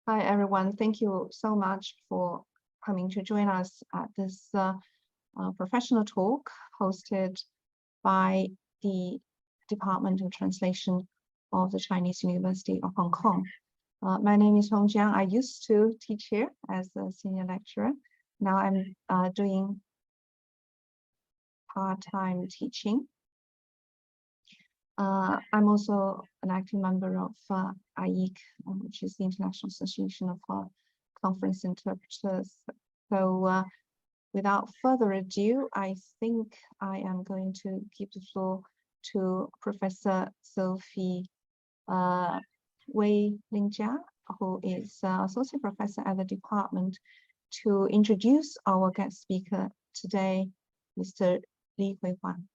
Hi, everyone. Thank you so much for coming to join us at this professional talk hosted by the Department of Translation of the Chinese University of Hong Kong. My name is Hong Jiang. I used to teach here as a senior lecturer. Now I'm doing part-time teaching. I'm also an active member of CUHK, which is the International Association of Conference Interpreters. So without further ado, I think I am going to give the floor to Professor Sophie Wei Lingjia, who is Associate Professor at the department, to introduce our guest speaker today, Mr. Hui Huan.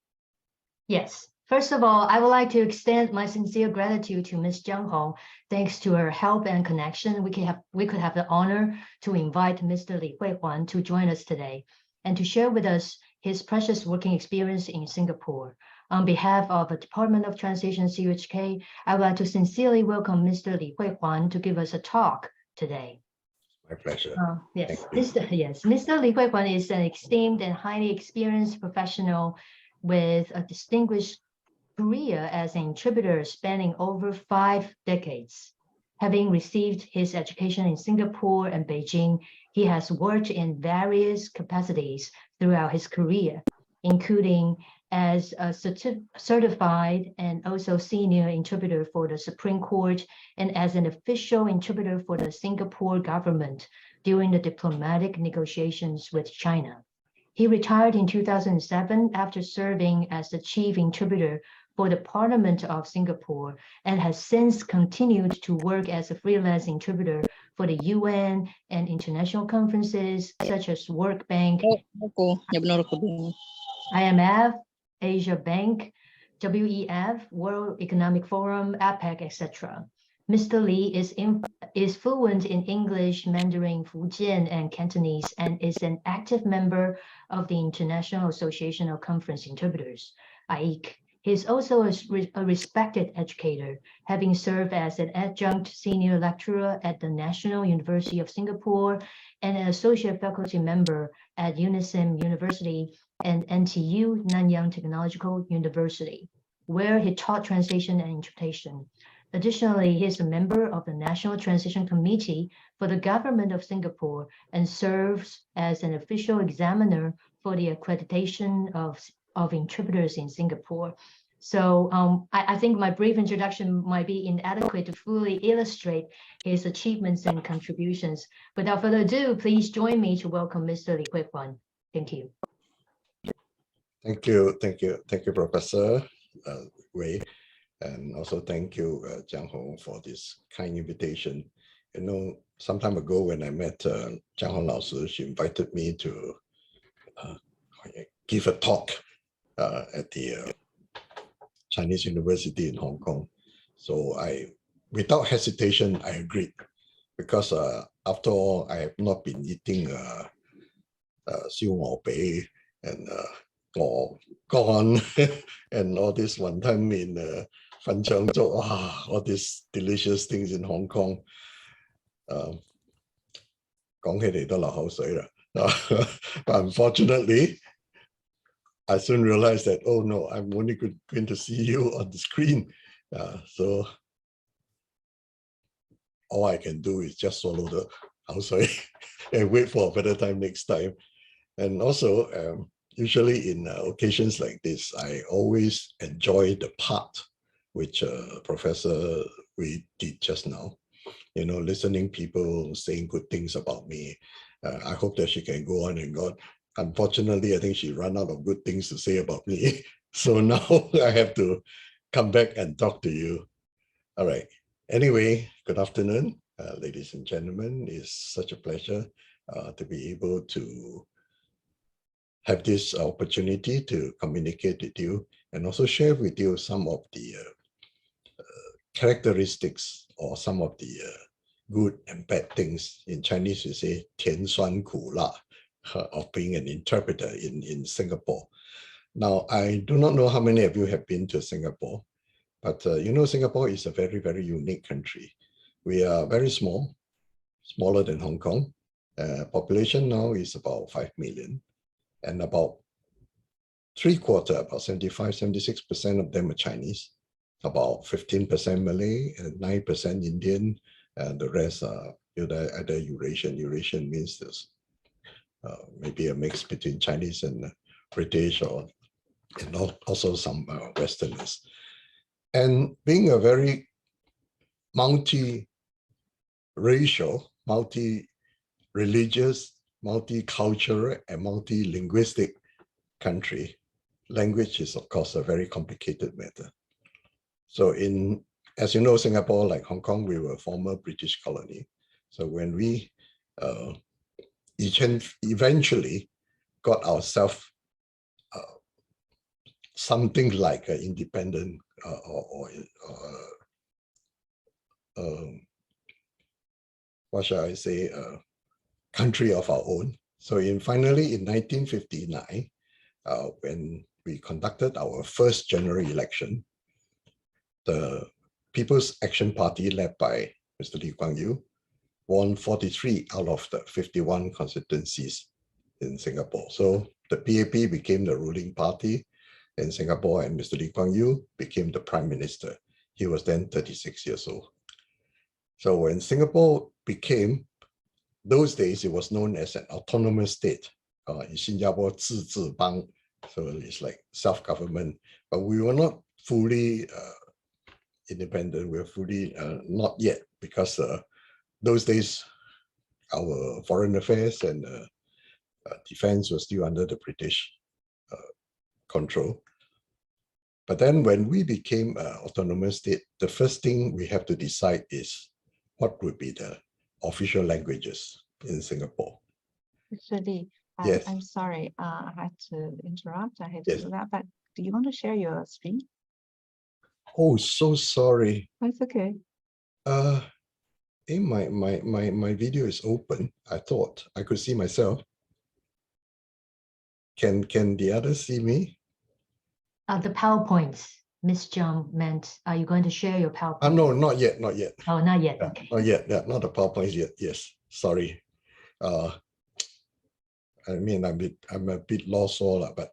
Yes. First of all, I would like to extend my sincere gratitude to Ms. Jiang Hong. Thanks to her help and connection, we could have the honor to invite Mr. Hui Huan to join us today and to share with us his precious working experience in Singapore. On behalf of the Department of Translation CUHK, I would like to sincerely welcome Mr. Hui Huan to give us a talk today. My pleasure. Yes, Mr. Hui Huan is an esteemed and highly experienced professional with a distinguished career as an interpreter spanning over 5 decades. Having received his education in Singapore and Beijing, he has worked in various capacities throughout his career, including as a certified and also senior interpreter for the Supreme Court and as an official interpreter for the Singapore government during the diplomatic negotiations with China. He retired in 2007 after serving as the chief interpreter for the Parliament of Singapore and has since continued to work as a freelance interpreter for the UN and international conferences such as World Bank, IMF, Asia Bank, WEF, World Economic Forum, APEC, etc. Mr. Li is fluent in English, Mandarin, Fujian, and Cantonese, and is an active member of the International Association of Conference Interpreters, CUHK. He is also a respected educator, having served as an adjunct senior lecturer at the National University of Singapore and an associate faculty member at UNISM University and NTU, Nanyang Technological University, where he taught translation and interpretation. Additionally, he is a member of the National Translation Committee for the Government of Singapore and serves as an official examiner for the accreditation of interpreters in Singapore. So I think my brief introduction might be inadequate to fully illustrate his achievements and contributions. Without further ado, please join me to welcome Mr. Hui Huan. Thank you. Thank you, Professor Wei. And also thank you, Jiang Hong, for this kind invitation. You know, some time ago when I met Jiang Hong Lao, she invited me to give a talk at the Chinese University in Hong Kong. So without hesitation, I agreed, because after all, I have not been eating siu mo bei and gone and all this one time in Fan Cheng Zhou, all these delicious things in Hong Kong. 講起嚟都流口水啦. But unfortunately, I soon realized that, oh no, I'm only going to see you on the screen. So all I can do is just swallow the 口水 and wait for a better time next time. And also, usually in occasions like this, I always enjoy the part which Professor Wei did just now. You know, listening people saying good things about me. I hope that she can go on and go on. Unfortunately, I think she ran out of good things to say about me. So now I have to come back and talk to you. All right. Anyway, good afternoon, ladies and gentlemen. It's such a pleasure to be able to have this opportunity to communicate with you and also share with you some of the characteristics or some of the good and bad things. In Chinese, we say 甜酸苦辣 of being an interpreter in Singapore. Now, I do not know how many of you have been to Singapore, but you know, Singapore is a very, very unique country. We are very small. smaller than Hong Kong. Population now is about 5 million, and about three-quarter, about 75–76% of them are Chinese, about 15% Malay, and 9% Indian, and the rest are either Eurasian. Eurasian means there's maybe a mix between Chinese and British, or also some Westerners. And being a very multi-racial, multi-religious, multicultural, and multi-linguistic country, language is, of course, a very complicated matter. So as you know, Singapore, like Hong Kong, we were a former British colony. So when we eventually got ourselves something like an independent what shall I say, country of our own. So finally in 1959, when we conducted our first general election, the People's Action Party, led by Mr. Lee Kuan Yew, won 43 out of the 51 constituencies in Singapore. So the PAP became the ruling party in Singapore, and Mr. Lee Kuan Yew became the Prime Minister. He was then 36 years old. So when Singapore became, those days it was known as an autonomous state, in Singapore, 自治邦, so it's like self-government, but we were not fully independent. We were fully not yet, because those days our foreign affairs and defense was still under the British control. But then when we became an autonomous state, the first thing we have to decide is what would be the official languages in Singapore. Actually, Yes. I'm sorry, I had to interrupt. I had to Yes. do that, but do you want to share your screen? Oh, so sorry. That's okay. My video is open. I thought I could see myself. Can the others see me? The PowerPoints, Ms. Zhang meant, are you going to share your PowerPoint? No, not yet, not yet. Oh, not yet, Yeah, okay. not yet, yeah, not the PowerPoint yet. Yes, sorry. I mean, I'm a bit lost all, but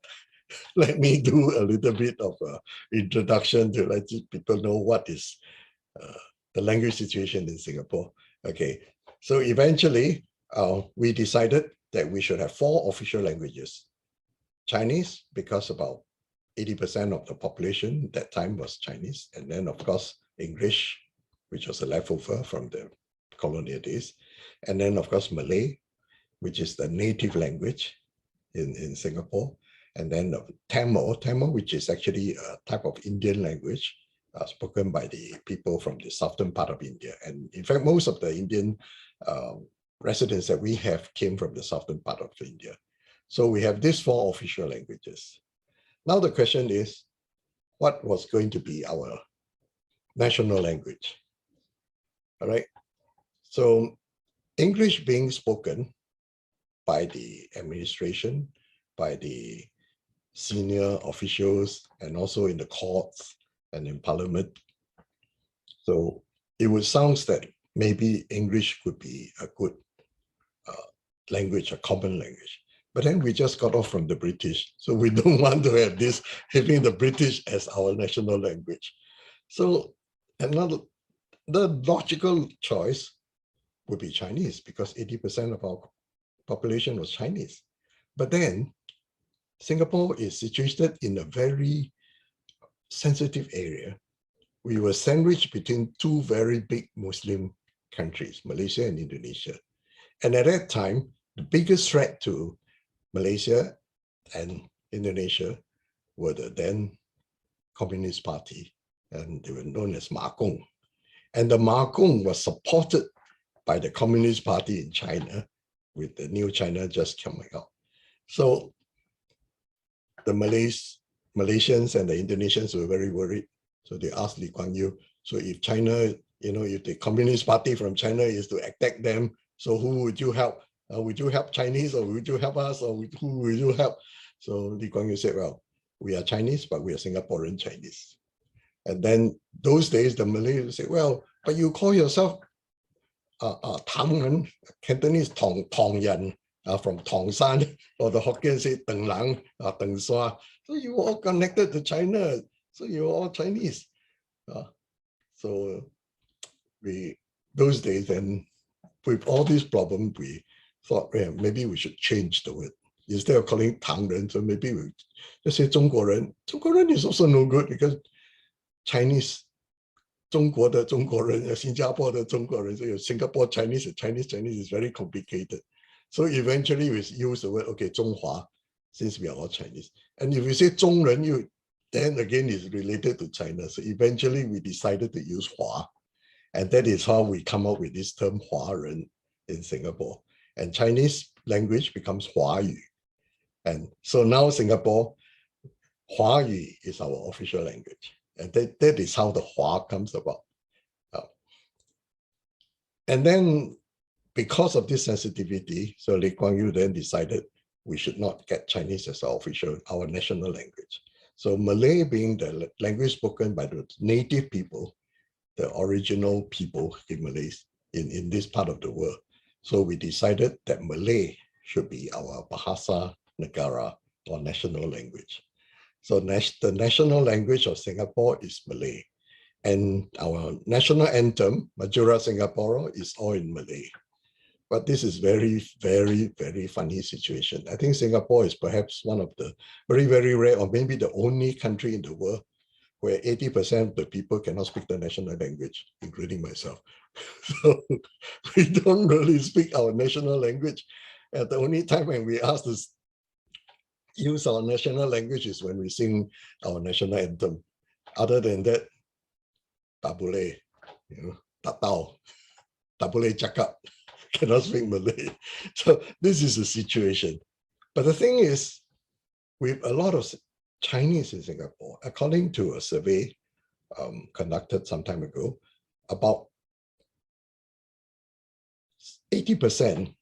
let me do a little bit of introduction to let people know what is the language situation in Singapore. Okay, so eventually we decided that we should have 4 official languages. Chinese, because about 80% of the population at that time was Chinese, and then of course English, which was a leftover from the colonial days, and then of course Malay, which is the native language in Singapore, and then Tamil, which is actually a type of Indian language spoken by the people from the southern part of India. And in fact, most of the Indian residents that we have came from the southern part of India. So we have these 4 official languages. Now the question is, what was going to be our national language? All right. So English being spoken by the administration, by the senior officials, and also in the courts and in parliament. So it would sound that maybe English could be a good language, a common language. But then we just got off from the British. So we don't want to have this, having the British as our national language. So the logical choice would be Chinese, because 80% of our population was Chinese. But then Singapore is situated in a very sensitive area. We were sandwiched between 2 very big Muslim countries, Malaysia and Indonesia. And at that time, the biggest threat to Malaysia and Indonesia were the then Communist Party, and they were known as Ma Kong. And the Ma Kong was supported by the Communist Party in China, with the new China just coming out. So the Malaysians and the Indonesians were very worried. So they asked Lee Kuan Yew, so if China, if the Communist Party from China is to attack them, so who would you help? Would you help Chinese, or would you help us, or who would you help? So Lee Kuan Yew said, well, we are Chinese, but we are Singaporean Chinese. And then those days, the Malays said, well, but you call yourself Tang, Cantonese Tong Yan, from Tongshan, or the Hokkien say Teng Lang, Teng Sua. So you were all connected to China. So you were all Chinese. So those days, and with all these problems, we thought, yeah, maybe we should change the word. Instead of calling Tang Ren, so maybe we just say 中国人. 中国人 is also no good because Chinese, 中国的中国人, 新加坡的中国人, so Singapore Chinese is very complicated. So eventually we use the word, okay, 中华, since we are all Chinese. And if you say 中人, then again it's related to China. So eventually we decided to use 华. And that is how we come up with this term 华人 in Singapore. And Chinese language becomes 华语. And so now Singapore, 华语 is our official language. And that is how the Hua comes about. And then because of this sensitivity, so Lee Kuan Yew then decided we should not get Chinese as our national language. So Malay being the language spoken by the native people, the original people in Malays in this part of the world. So we decided that Malay should be our Bahasa Negara or national language. So the national language of Singapore is Malay. And our national anthem, Majura Singapura, is all in Malay. But this is very, very, very funny situation. I think Singapore is perhaps one of the very, very rare, or maybe the only country in the world where 80% of the people cannot speak the national language, including myself. So we don't really speak our national language. And the only time when we ask to use our national language is when we sing our national anthem. Other than that, tak boleh, tak tahu, tak boleh cakap, cannot speak Malay. So this is the situation. But the thing is, with a lot of Chinese in Singapore, according to a survey conducted some time ago, about 80%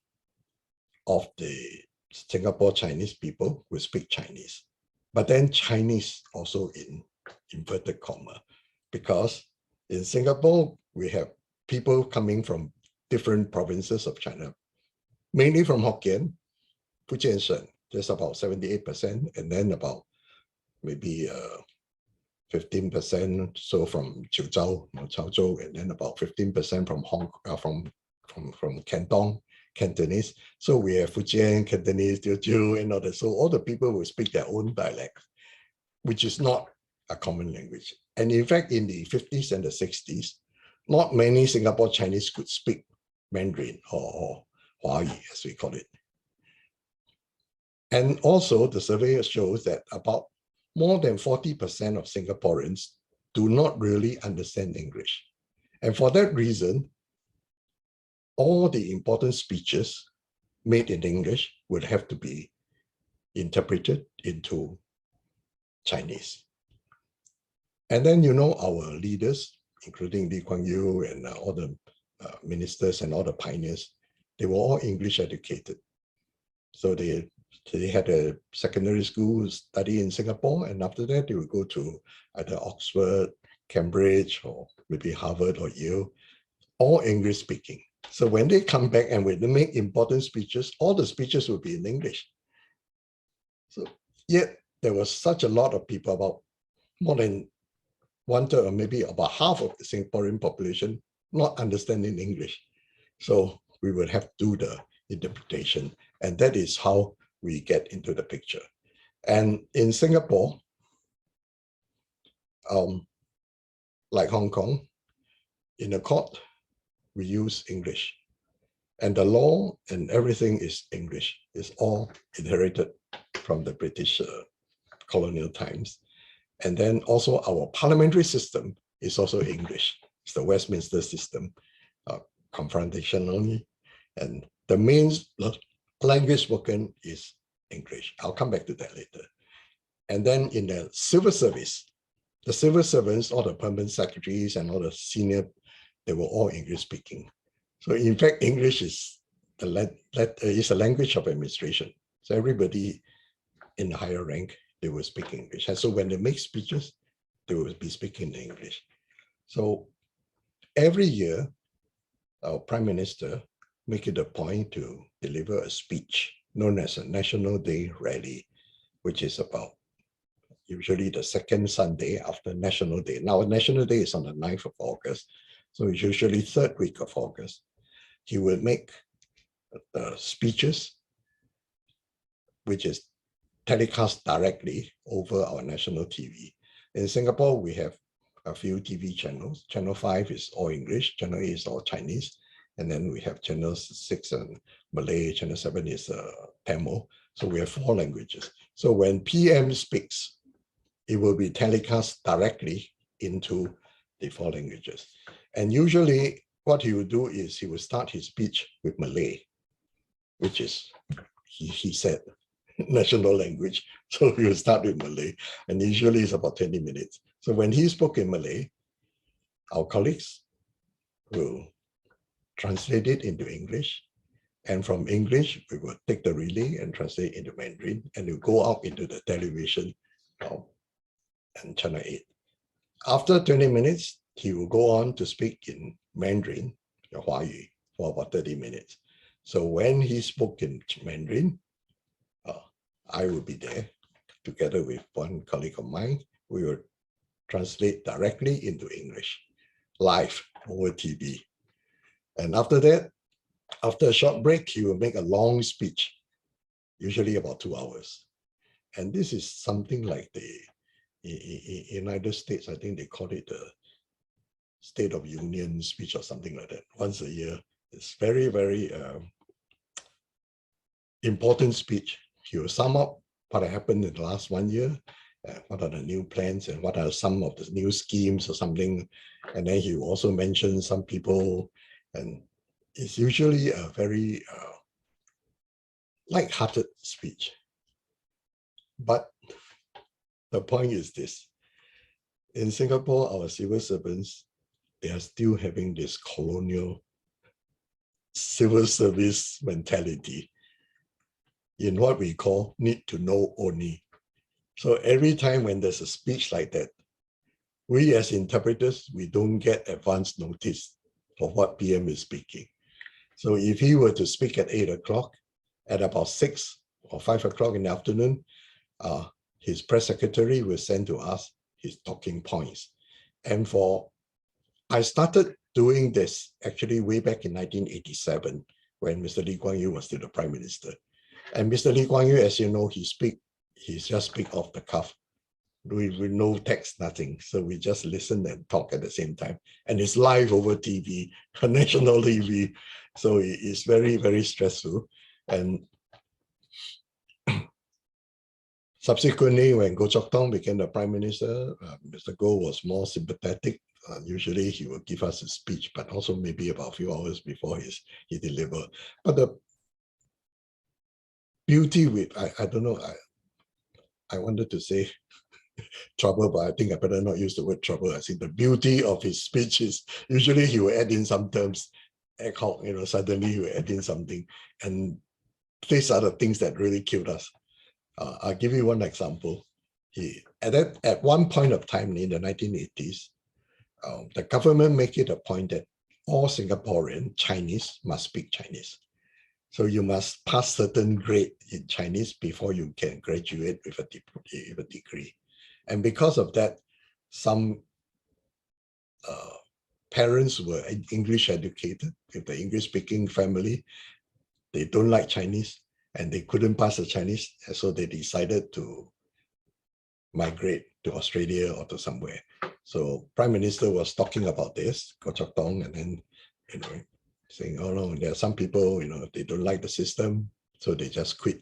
of the Singapore Chinese people will speak Chinese, but then Chinese also in inverted comma, because in Singapore, we have people coming from different provinces of China, mainly from Hokkien, Fujian Shen, there's about 78%, and then about maybe 15% so from Chiuzhou, Chaozhou, and then about 15% from Canton, Cantonese. So we have Fujian, Cantonese, Teochew, and all that. So all the people will speak their own dialect, which is not a common language. And in fact, in the 50s and the 60s, not many Singapore Chinese could speak Mandarin or Huayu, as we call it. And also the survey shows that about more than 40% of Singaporeans do not really understand English. And for that reason, all the important speeches made in English would have to be interpreted into Chinese. And then, our leaders, including Lee Kuan Yew and all the ministers and all the pioneers, they were all English educated. So they had a secondary school study in Singapore, and after that, they would go to either Oxford, Cambridge, or maybe Harvard or Yale, all English speaking. So when they come back and when they make important speeches, all the speeches will be in English. So yet there was such a lot of people, about more than 1/3 or maybe about half of the Singaporean population not understanding English. So we would have to do the interpretation, and that is how we get into the picture. And in Singapore, like Hong Kong, in a court, we use English. And the law and everything is English. It's all inherited from the British colonial times. And then also our parliamentary system is also English. It's the Westminster system, confrontationally. And the main language spoken is English. I'll come back to that later. And then in the civil service, the civil servants, all the permanent secretaries and all the senior, they were all English speaking. So in fact, English is a language of administration. So everybody in the higher rank, they will speak English. And so when they make speeches, they will be speaking English. So every year, our Prime Minister make it a point to deliver a speech known as a National Day Rally, which is about usually the second Sunday after National Day. Now, National Day is on the 9th of August, so it's usually third week of August. He will make the speeches, which is telecast directly over our national TV. In Singapore, we have a few TV channels. Channel 5 is all English, Channel 8 is all Chinese, and then we have Channel 6 and Malay, Channel 7 is Tamil. So we have 4 languages. So when PM speaks, it will be telecast directly into the 4 languages. And usually what he will do is he will start his speech with Malay, which is, he said, national language. So he will start with Malay, and usually it's about 20 minutes. So when he spoke in Malay, our colleagues will translate it into English. And from English, we will take the relay and translate into Mandarin, and it will go out into the television and Channel 8. After 20 minutes, he will go on to speak in Mandarin, Huayu, for about 30 minutes. So when he spoke in Mandarin, I will be there together with one colleague of mine. We will translate directly into English, live over TV. And after that, after a short break, he will make a long speech, usually about 2 hours. And this is something like the United States, I think they call it the State of Union speech or something like that, once a year. It's very, very important speech. He will sum up what happened in the last 1 year, what are the new plans and what are some of the new schemes or something. And then he will also mention some people, and it's usually a very light-hearted speech. But the point is this: in Singapore, our civil servants, they are still having this colonial civil service mentality in what we call need to know only. So every time when there's a speech like that, we as interpreters, we don't get advance notice of what PM is speaking. So if he were to speak at 8 o'clock, at about 6 or 5 o'clock in the afternoon, his press secretary will send to us his talking points. And I started doing this actually way back in 1987, when Mr. Lee Kuan Yew was still the Prime Minister. And Mr. Lee Kuan Yew, as you know, he just speak off the cuff, with no text, nothing. So we just listen and talk at the same time. And it's live over TV, national TV. So it's very, very stressful. And subsequently, when Goh Chok Tong became the Prime Minister, Mr. Goh was more sympathetic. Usually he will give us a speech, but also maybe about a few hours before he delivered. But the beauty with, I don't know, I wanted to say trouble, but I think I better not use the word trouble. I think the beauty of his speech is usually he will add in some terms, ad hoc, suddenly he will add in something. And these are the things that really killed us. I'll give you one example. At one point of time in the 1980s, the government make it a point that all Singaporean Chinese must speak Chinese. So you must pass certain grade in Chinese before you can graduate with a degree. And because of that, some parents were English educated, with the English-speaking family, they don't like Chinese and they couldn't pass the Chinese, and so they decided to migrate to Australia or to somewhere. So Prime Minister was talking about this, Goh Chok Tong, and then saying, oh no, there are some people, they don't like the system, so they just quit.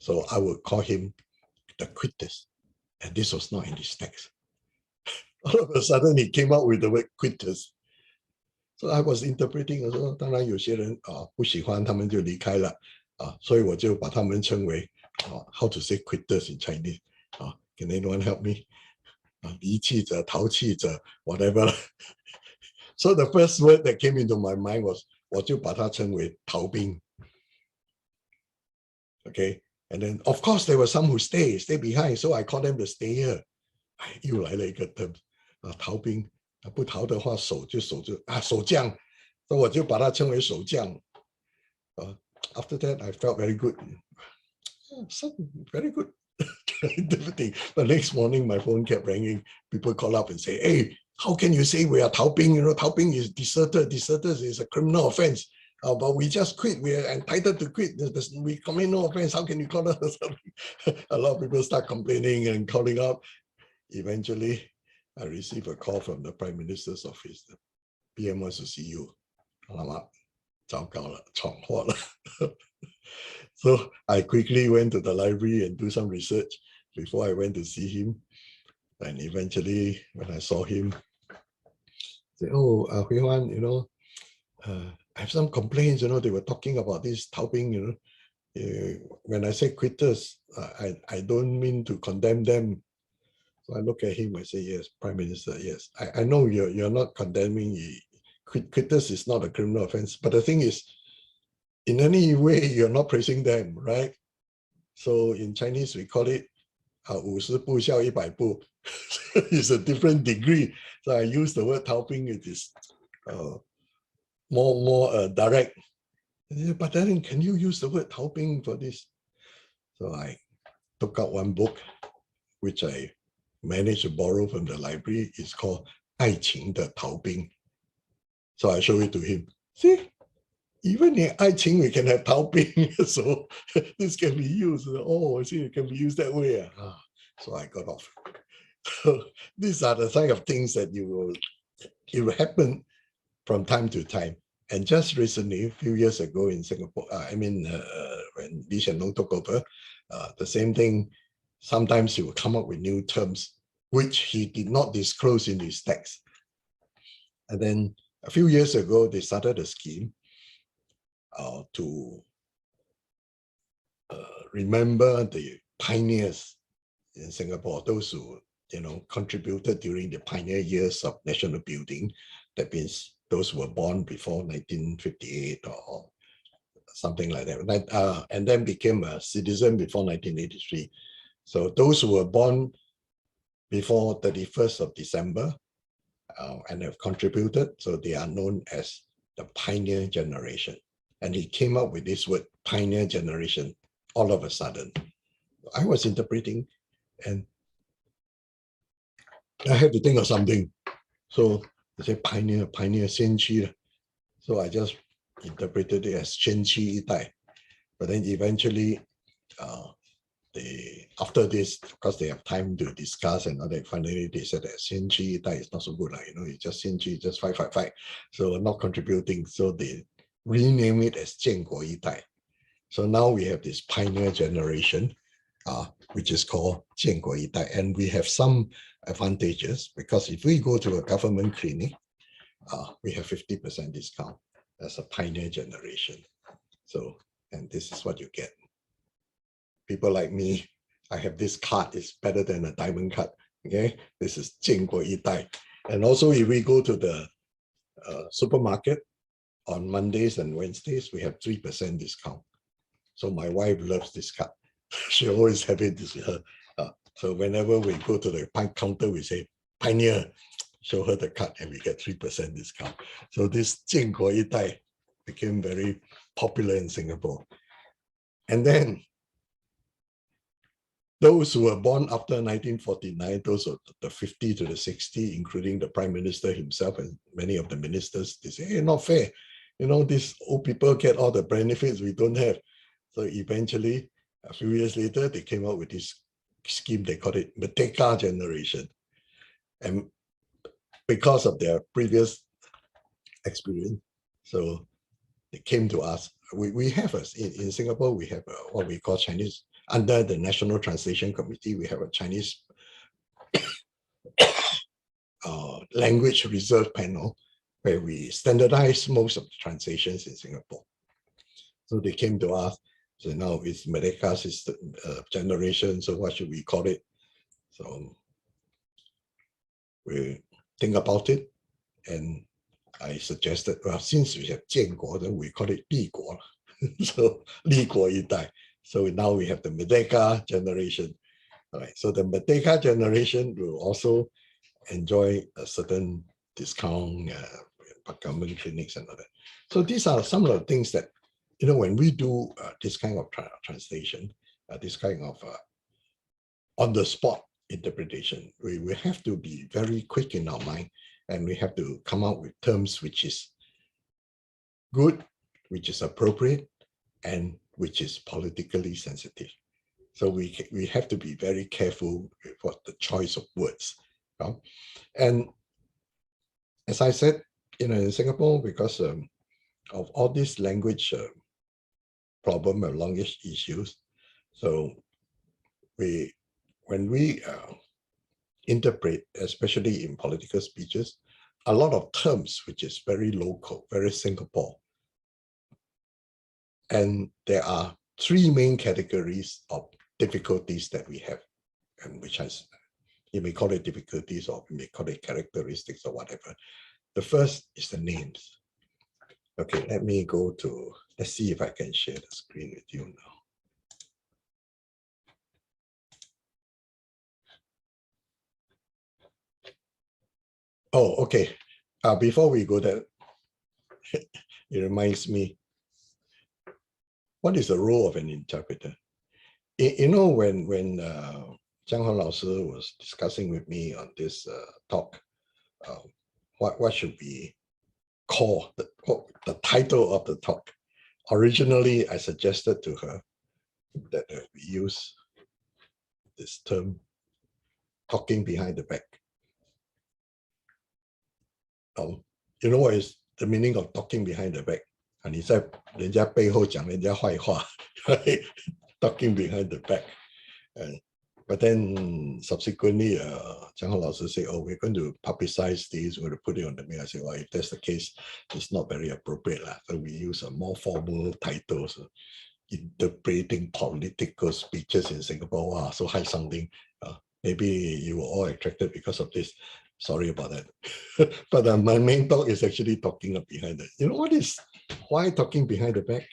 So I would call him the quitters. And this was not in this text. All of a sudden, he came out with the word quitters. So I was interpreting, 当然有些人不喜欢，他们就离开了所以我就把他们称为how to say quitters in Chinese. Can anyone help me? 离弃者、淘气者 whatever. So the first word that came into my mind was 我就把它称为逃兵. Okay, and then of course there were some who stay behind, so I call them the stayer. 又来了一个 term. 逃兵不逃的话，守将所以我就把它称为守将。After that, I felt very good. Very good. The next morning, my phone kept ringing. People call up and say, "Hey, how can you say we are Taoping? You know, Taoping is deserter. Deserters is a criminal offense. But we just quit. We are entitled to quit. We commit no offense. How can you call us?" A lot of people start complaining and calling up. Eventually, I received a call from the Prime Minister's office. The PM wants to see you. alamak, 糟糕了，闯祸了。So I quickly went to the library and do some research before I went to see him. And eventually, when I saw him, I said, "Oh, Hui Huan, you know, I have some complaints. You know, they were talking about this Taoping. You know, when I say quitters, I don't mean to condemn them." So I look at him. I say, "Yes, Prime Minister. Yes, I know you're not condemning. Quitters is not a criminal offense. But the thing is, in any way, you're not praising them, right? So in Chinese, we call it 50步笑100步. It's a different degree. So I use the word Taoping. It is more direct. But then, can you use the word Taoping for this? So I took out one book, which I managed to borrow from the library. It's called 爱情的逃兵. So I show it to him. See, even in 爱情 we can have 逃兵. So this can be used. Oh, see, it can be used that way. So I got off. So these are the kind of things that it will happen from time to time. And just recently, a few years ago in Singapore, when Lee Hsien Loong took over, the same thing. Sometimes he will come up with new terms, which he did not disclose in his text. And then a few years ago, they started a scheme to remember the pioneers in Singapore, those who contributed during the pioneer years of national building. That means those who were born before 1958 or something like that, and then became a citizen before 1983. So those who were born before 31st of December and have contributed, so they are known as the pioneer generation. And he came up with this word, pioneer generation, all of a sudden. I was interpreting and I had to think of something. So they say pioneer, 先驱. So I just interpreted it as 先驱一代. But then eventually, after this, because they have time to discuss and all that, finally they said that 先驱一代 is not so good. It's just 先驱, just fight. So not contributing. So they rename it as 建国一代. So now we have this pioneer generation, which is called 建国一代. And we have some advantages because if we go to a government clinic, we have 50% discount as a pioneer generation. So, and this is what you get. People like me, I have this card, it's better than a diamond card. Okay, this is 建国一代. And also if we go to the supermarket on Mondays and Wednesdays, we have 3% discount. So my wife loves this card. She always have it with her. So whenever we go to the counter, we say, pioneer, show her the card and we get 3% discount. So this 建国一代 became very popular in Singapore. And then those who were born after 1949, those are the 50 to the 60, including the Prime Minister himself and many of the ministers, they say, hey, not fair. These old people get all the benefits we don't have. So eventually, a few years later, they came out with this scheme, they called it Merdeka generation. And because of their previous experience, so they came to us. We have in Singapore, we have what we call Chinese, under the National Translation Committee, we have a Chinese language reserve panel where we standardize most of the translations in Singapore. So they came to us. So now it's Merdeka system generation. So what should we call it? So we think about it, and I suggested, well, since we have 建国, then we call it 立国. So 立国一代. So now we have the Merdeka generation. All right. So the Merdeka generation will also enjoy a certain discount, government clinics and all that. So these are some of the things that, you know, when we do this kind of translation, this kind of on-the-spot interpretation, we have to be very quick in our mind, and we have to come out with terms which is good, which is appropriate, and which is politically sensitive. So we have to be very careful with what the choice of words. And as I said, you know, in Singapore, because of all these language problem or language issues, so when we interpret, especially in political speeches, a lot of terms which is very local, very Singapore. And there are three main categories of difficulties that we have, and which has, you may call it difficulties or you may call it characteristics or whatever. The first is the names. Okay, let me go to, let's see if I can share the screen with you now. Oh, okay. Before we go there, it reminds me, what is the role of an interpreter? You know, when Jiang Hong Lao Sư was discussing with me on this talk, what should we call the title of the talk? Originally, I suggested to her that we use this term, talking behind the back. You know what is the meaning of talking behind the back? And he said, 人家背后讲人家坏话, right? Talking behind the back. But then subsequently, Jiang Hong Lao Sư said, oh, we're going to publicize these, we're going to put it on the mail. I said, well, if that's the case, it's not very appropriate. So we use a more formal title, so interpreting political speeches in Singapore. Wow, so high sounding. Maybe you were all attracted because of this. Sorry about that. But my main talk is actually talking behind it. You know what is, why talking behind the back?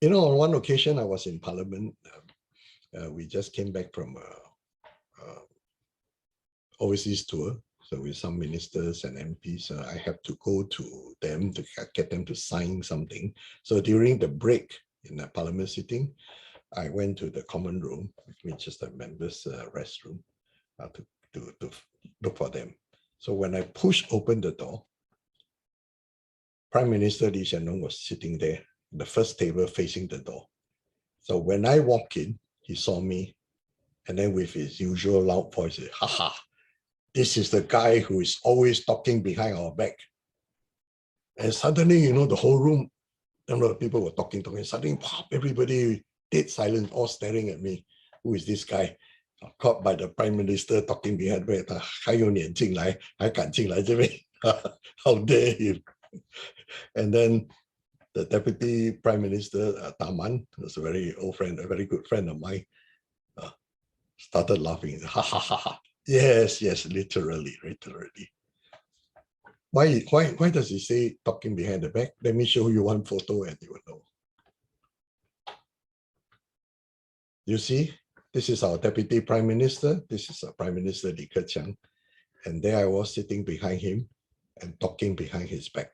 You know, on one occasion I was in Parliament. We just came back from overseas tour. So with some ministers and MPs, I have to go to them to get them to sign something. So during the break in the Parliament sitting, I went to the common room, which is the members' restroom, to look for them. So when I pushed open the door, Prime Minister Lee Hsien Loong was sitting there, the first table facing the door. So when I walked in, he saw me, and then with his usual loud voice, he said, haha, this is the guy who is always talking behind our back. And suddenly, you know, the whole room, a lot of people were talking. Suddenly, pop, everybody dead silent, all staring at me. Who is this guy? Caught by the Prime Minister talking behind me. 还有脸进来，还敢进来这边? How dare you? And then the Deputy Prime Minister, Taman, was a very old friend, a very good friend of mine, started laughing. Ha ha ha ha. Yes, yes, literally. Why does he say talking behind the back? Let me show you one photo and you will know. You see, this is our Deputy Prime Minister. This is our Prime Minister Li Keqiang. And there I was sitting behind him and talking behind his back.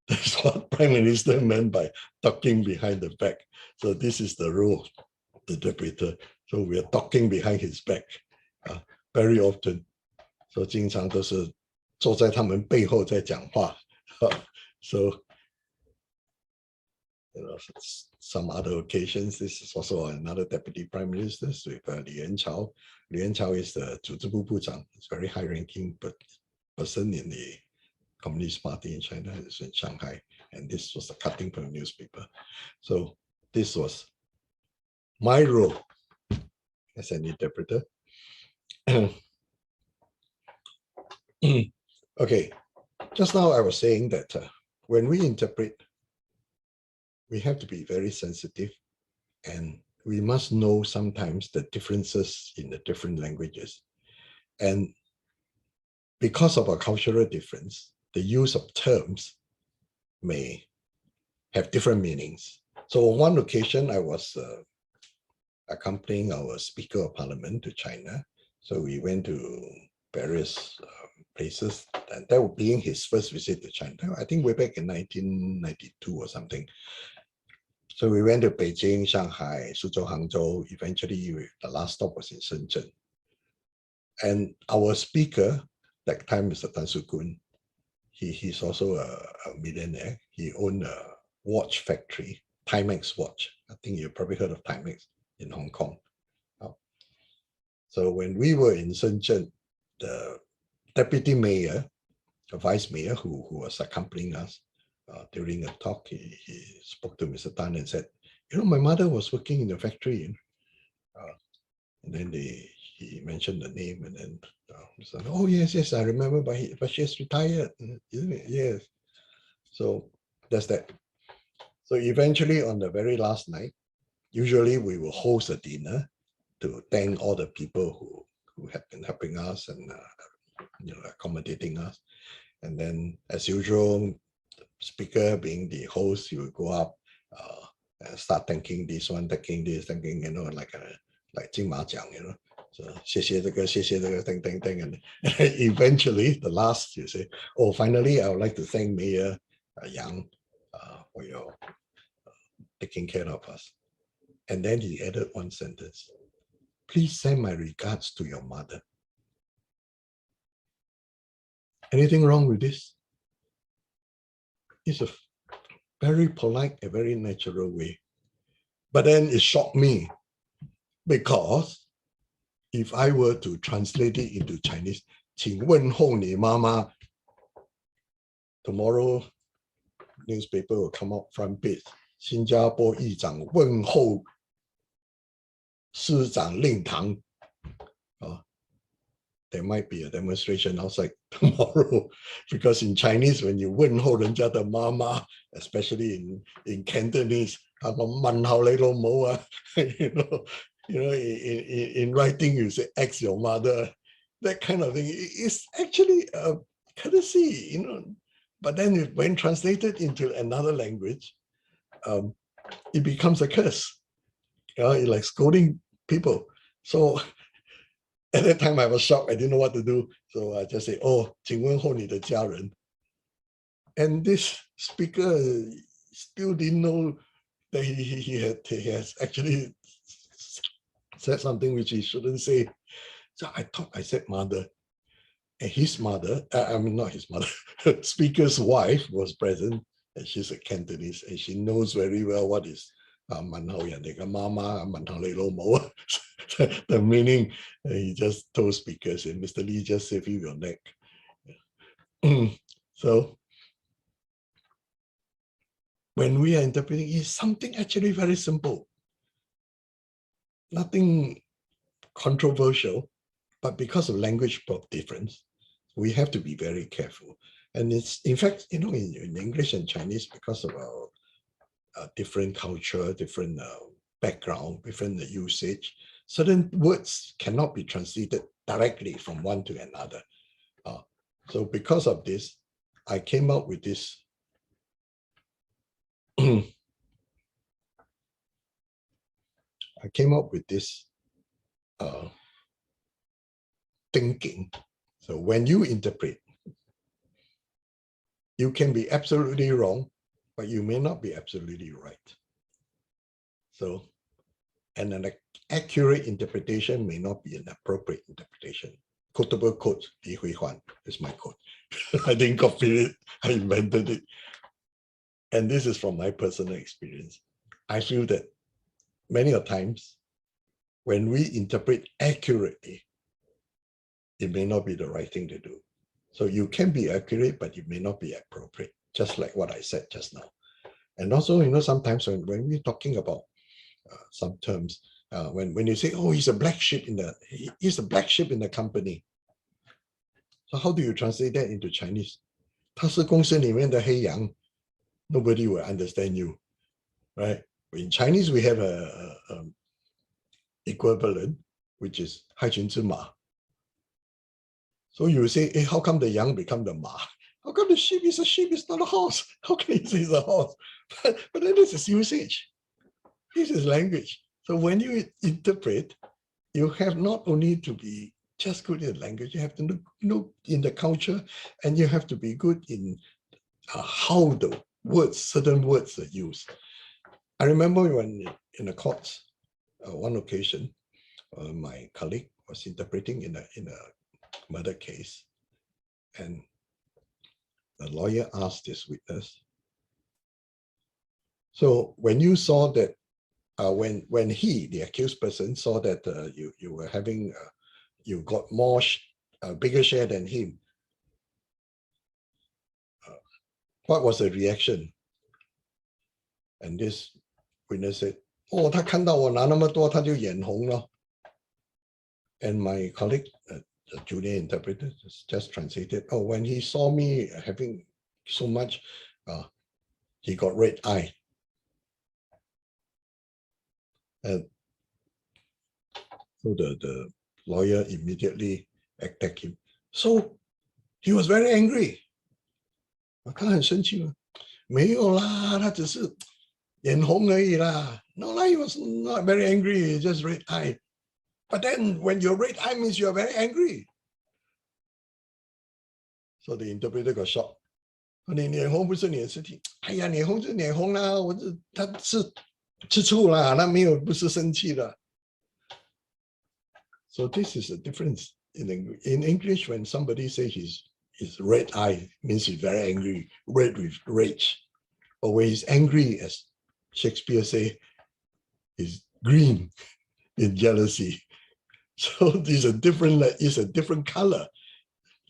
That's what Prime Minister meant by talking behind the back. So this is the role of the interpreter. So we are talking behind his back very often. So 经常都是坐在他们背后在讲话. So you know, some other occasions, this is also another Deputy Prime Minister with Li Yuanchao. Li Yuanchao is the 组织部部长. He's a very high-ranking person in the Communist Party in China, is in Shanghai, and this was a cutting from a newspaper. So this was my role as an interpreter. Okay, just now I was saying that when we interpret, we have to be very sensitive, and we must know sometimes the differences in the different languages. And because of a cultural difference, the use of terms may have different meanings. So on one occasion, I was accompanying our Speaker of Parliament to China. So we went to various places. And that was being his first visit to China. I think way back in 1992 or something. So we went to Beijing, Shanghai, Suzhou, Hangzhou. Eventually, the last stop was in Shenzhen. And our speaker, that time, Mr. Tan Soo-kun, he's also a millionaire. He owned a watch factory, Timex watch. I think you've probably heard of Timex in Hong Kong. So when we were in Shenzhen, the deputy mayor, a vice mayor who was accompanying us during a talk, he spoke to Mr. Tan and said, you know, my mother was working in the factory. And then he mentioned the name, and then said, oh yes, I remember, but she has retired, isn't it? Yes. So that's that. So eventually, on the very last night, usually we will host a dinner to thank all the people who have been helping us and accommodating us. And then, as usual, the speaker being the host, he will go up and start thanking this one, thanking this, thanking, like 金马奖, so 谢谢这个, thank, and eventually the last you say, oh, finally I would like to thank Mayor Yang for your taking care of us. And then he added one sentence, please send my regards to your mother. Anything wrong with this? It's a very polite, a very natural way. But then it shocked me, because if I were to translate it into Chinese, 请问候你妈妈, tomorrow newspaper will come out front page, 新加坡议长问候市长令堂. There might be a demonstration outside tomorrow, because in Chinese, when you 问候人家的妈妈, especially in Cantonese, 他们問候你老母啊, in writing you say ask your mother, that kind of thing. It's actually a courtesy, But then when translated into another language, it becomes a curse. Like scolding people. So at that time I was shocked. I didn't know what to do. So I just say, oh, 请问候你的家人. And this speaker still didn't know that he has actually said something which he shouldn't say. So I thought I said mother. And his mother, I mean, not his mother, speaker's wife was present, and she's a Cantonese, and she knows very well what is the meaning. He just told speaker, said, Mr. Lee, just save you your neck. So when we are interpreting, it's something actually very simple. Nothing controversial, but because of language difference, we have to be very careful. And it's, in fact, in English and Chinese, because of our different culture, different background, different usage, certain words cannot be translated directly from one to another. So because of this, I came up with this thinking. So when you interpret, you can be absolutely wrong, but you may not be absolutely right. So, and an accurate interpretation may not be an appropriate interpretation. Quotable quote, Hui Huan is my quote. I didn't copy it, I invented it. And this is from my personal experience. I feel that many a times when we interpret accurately, it may not be the right thing to do. So you can be accurate, but it may not be appropriate, just like what I said just now. And also, sometimes when we're talking about some terms, when you say, oh, he's a black sheep in the company. So how do you translate that into Chinese? 他是公司里面的黑羊. Nobody will understand you, right? In Chinese, we have a equivalent, which is 害群之马. So you say, hey, how come the yang become the ma? How come the sheep is a sheep? It's not a horse. How can you say it's a horse? But then this is usage. This is language. So when you interpret, you have not only to be just good in language. You have to look in the culture, and you have to be good in how the words, certain words are used. I remember when in the courts, one occasion, my colleague was interpreting in a murder case, and the lawyer asked this witness, so when you saw that, when he, the accused person, saw that you were having, you got more, bigger share than him, what was the reaction? And this witness said, oh, 他看到我拿那么多，他就眼红了. And my colleague, the junior interpreter, just translated, oh, when he saw me having so much, he got red eye. And so the lawyer immediately attacked him. So he was very angry. 他很生气了，没有啦，他只是眼红而已啦。No, he was not very angry, just red eye. But then when you're red eye means you're very angry. So the interpreter got shocked. 你脸红不是你的事情，哎呀，脸红就脸红啦，他是吃醋啦，那没有不是生气的。So this is a difference in English. When somebody says he's red eye, means he's very angry, red with rage. Or when he's angry, as Shakespeare say, is green in jealousy. So these are different. It's a different color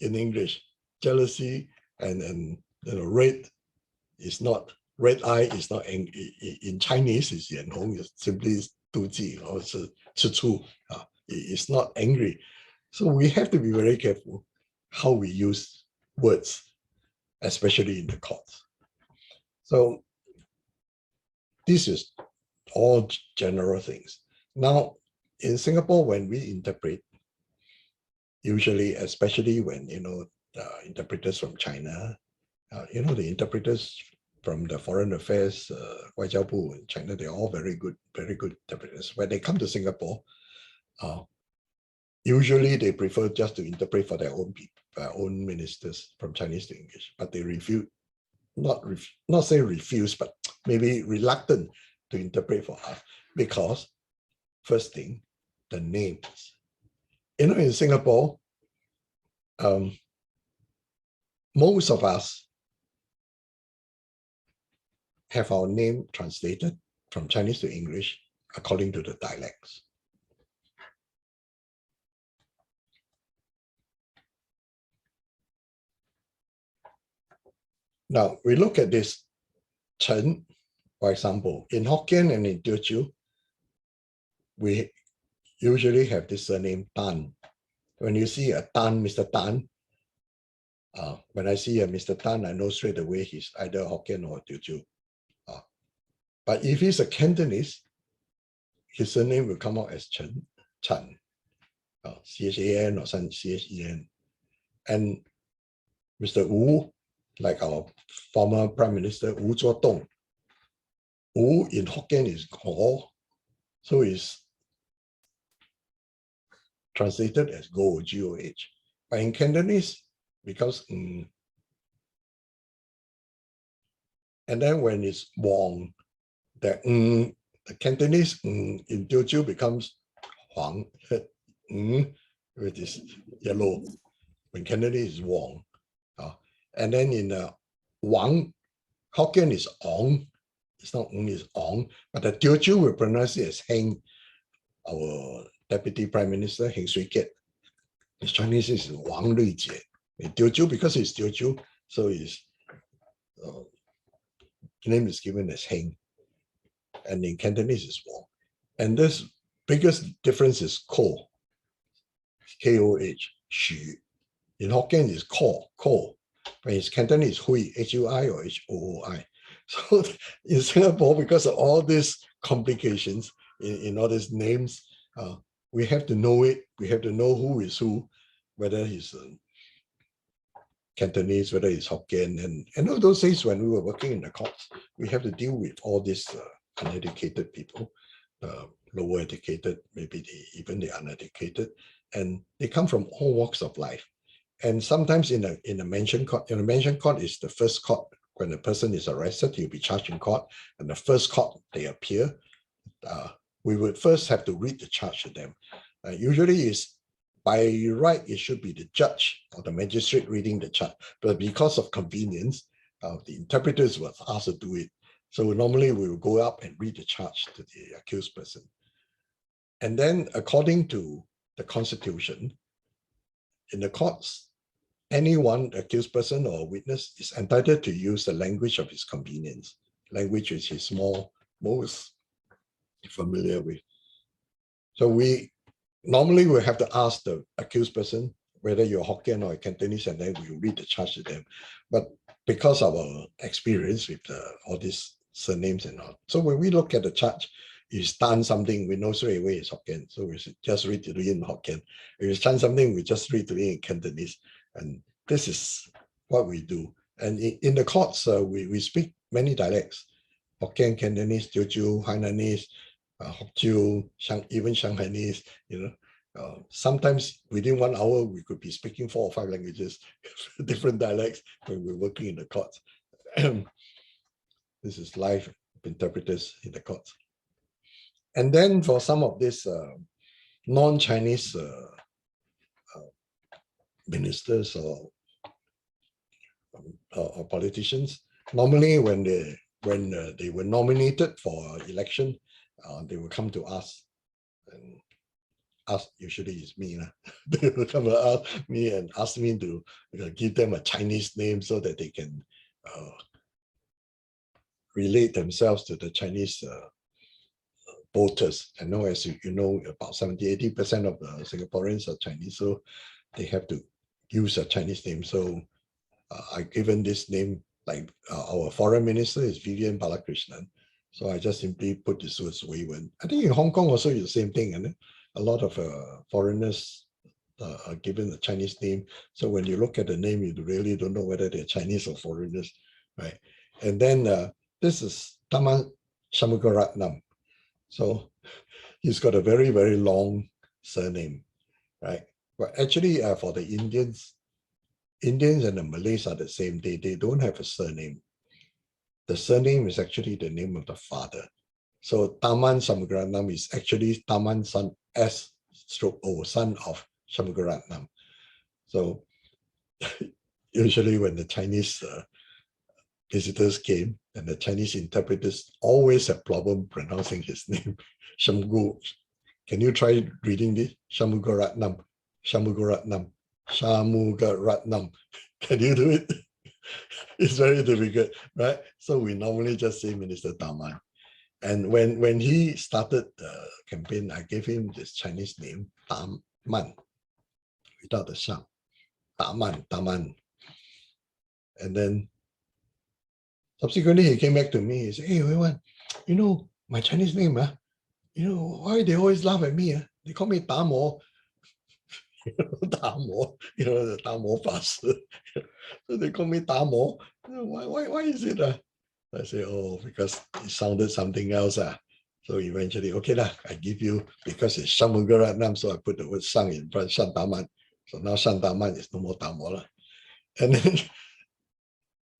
in English. Jealousy and red is not, red eye is not angry. In Chinese, it's 眼红, it's simply 妒忌 or 是吃醋. It's not angry. So we have to be very careful how we use words, especially in the courts. So this is all general things. Now, in Singapore, when we interpret, usually, especially when, interpreters from China, the interpreters from the Foreign Affairs, 外交部 in China, they're all very good interpreters. When they come to Singapore, usually they prefer just to interpret for their own people, their own ministers from Chinese to English, but they refuse, not say refuse, but maybe reluctant to interpret for us because, first thing, the names. In Singapore, most of us have our name translated from Chinese to English according to the dialects. Now, we look at this Chen, for example, in Hokkien and in Teochew, we usually have this surname Tan. When you see a Tan, Mr. Tan, when I see a Mr. Tan, I know straight away he's either Hokkien or Teochew. But if he's a Cantonese, his surname will come out as Chen, C-H-A-N or C-H-E-N. And Mr. Wu, like our former Prime Minister, Wu Zuotong, Wu in Hokkien is Go, so it's translated as Go, G-O-H. But in Cantonese, because and then when it's Wong, the Cantonese in Teochew becomes Huang, which is yellow. When Cantonese is Wong. And then in Wang, Hokkien is Ong. It's not it's Ong, but the Teochew will pronounce it as Heng. Our Deputy Prime Minister, Heng Swee-Keat. His Chinese is Wang Lui-Jie. In Teochew, because it's Teochew, so his name is given as Heng. And in Cantonese is Wong. And this biggest difference is Ko, K-O-H, Xu. In Hokkien is Ko. When it's Cantonese is Hui, H-U-I or H-O-O-I. So in Singapore, because of all these complications in all these names, we have to know it. We have to know who is who, whether he's Cantonese, whether he's Hokkien. And all those days when we were working in the courts, we have to deal with all these uneducated people, lower educated, maybe even the uneducated. and they come from all walks of life. And sometimes in a mention court, a mention court is the first court when a person is arrested, he'll be charged in court, and the first court they appear. We would first have to read the charge to them. Usually is by right, it should be the judge or the magistrate reading the charge, but because of convenience, the interpreters were asked to do it. So normally we will go up and read the charge to the accused person. And then according to the Constitution, in the courts, anyone accused person or witness is entitled to use the language of his convenience, language which he's most familiar with. So we normally have to ask the accused person whether you're Hokkien or Cantonese, and then we read the charge to them. But because of our experience with all these surnames and all, so when we look at the charge, he's done something, we know straight away it's Hokkien, so we should just read it in Hokkien. If he's done something, we just read it in Cantonese, and this is what we do. And in the courts, we speak many dialects: Hokkien, Cantonese, Teochew, Hainanese, Hokkien, even Shanghainese. You know, sometimes within 1 hour we could be speaking 4 or 5 languages, different dialects when we're working in the courts. This is live interpreters in the courts. And then for some of these non-Chinese ministers or politicians, normally when they were nominated for election, they will come to us, and us, usually it's me. They will come to ask me and ask me to give them a Chinese name so that they can relate themselves to the Chinese voters. I know, as you know, about 70–80% of the Singaporeans are Chinese, so they have to use a Chinese name. So I've given this name, like our foreign minister is Vivian Balakrishnan. So I just simply put this as Hui Huan. I think in Hong Kong also is the same thing, and a lot of foreigners are given a Chinese name. So when you look at the name, you really don't know whether they're Chinese or foreigners, right? And then this is Taman Shanmugaratnam. So he's got a very, very long surname, right? But actually, for the Indians and the Malays are the same. They don't have a surname. The surname is actually the name of the father. So Taman Shanmugaratnam is actually Taman son S/O, son of Shanmugaratnam. So usually when the Chinese visitors came, and the Chinese interpreters always have problem pronouncing his name. Shamgu. Can you try reading this? Shanmugaratnam, Shanmugaratnam, Shanmugaratnam. Can you do it? It's very difficult, right? So we normally just say Minister Taman. And when he started the campaign, I gave him this Chinese name, Taman, without the shang. Taman. And then subsequently, he came back to me. He said, "Hey, Hui Huan, you know my Chinese name, you know why they always laugh at me? They call me Damo." Damo, you know, the Damo faster. So they call me Damo. Why is it? I say, oh, because it sounded something else. So eventually, okay, I give you, because it's Shanmugaratnam, so I put the word Shang in front, Shantaman. So now Shantaman is no more Damo. And then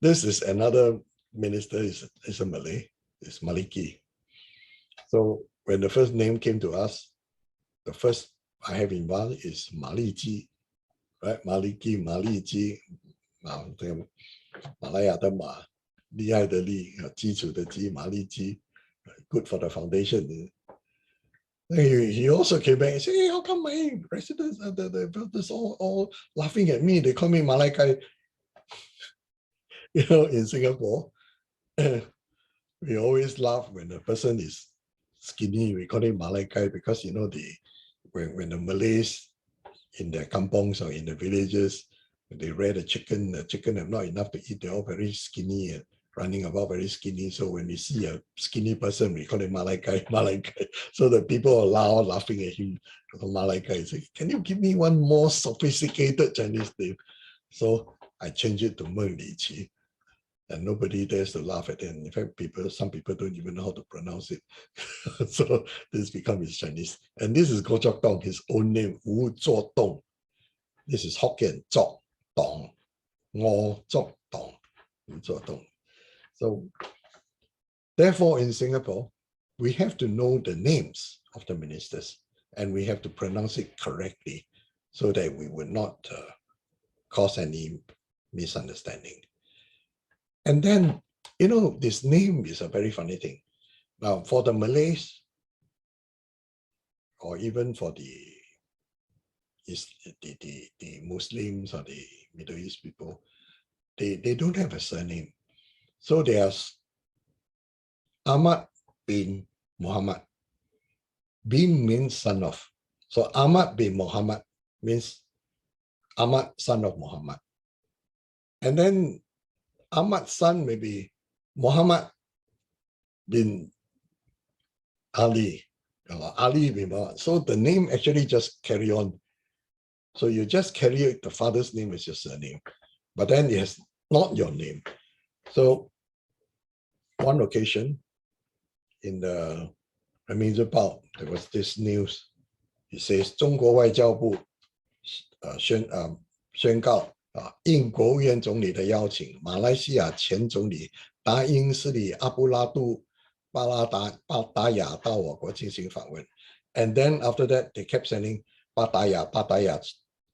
this is another minister, is a Malay, it's Maliki. So when the first name came to us, the first I have in mind is Maliki, right? Maliki, Maliki, Malaya的马，厉害的厉，基础的基，Maliki, good for the foundation. He also came back and said, "Hey, how come my residents, the voters all laughing at me? They call me Malaikai." You know, in Singapore, we always laugh when the person is skinny. We call him Malaikai because, you know, when the Malays in their kampongs or in the villages, when they rear the chicken have not enough to eat. They're all very skinny and running about very skinny. So when we see a skinny person, we call him Malaikai, Malaikai. So the people are loud laughing at him. Malaikai, say, "Can you give me one more sophisticated Chinese name?" So I changed it to Meng Li Qi. and nobody dares to laugh at them. In fact, some people don't even know how to pronounce it. So this becomes his Chinese. And this is Goh Chok Tong, his own name, Wu Zuo Dong. This is Hokkien, Chok Tong, Ngo Chok Tong, Wu Zuo Dong. So therefore, in Singapore, we have to know the names of the ministers, and we have to pronounce it correctly so that we would not cause any misunderstanding. And then, you know, this name is a very funny thing. Now, for the Malays, or even for the Muslims or the Middle East people, they don't have a surname. So there's Ahmad bin Muhammad. Bin means son of. So Ahmad bin Muhammad means Ahmad, son of Muhammad. And then Ahmad's son may be Muhammad bin Ali, Ali bin Muhammad. So the name actually just carry on. So you just carry the father's name as your surname, but then it has not your name. So one occasion in the Reminzer Bao, there was this news. It says 中国外交部宣告应国务院总理的邀请，马来西亚前总理达英斯里阿布拉杜巴拉达雅到我国进行访问。And then after that, they kept sending 巴达雅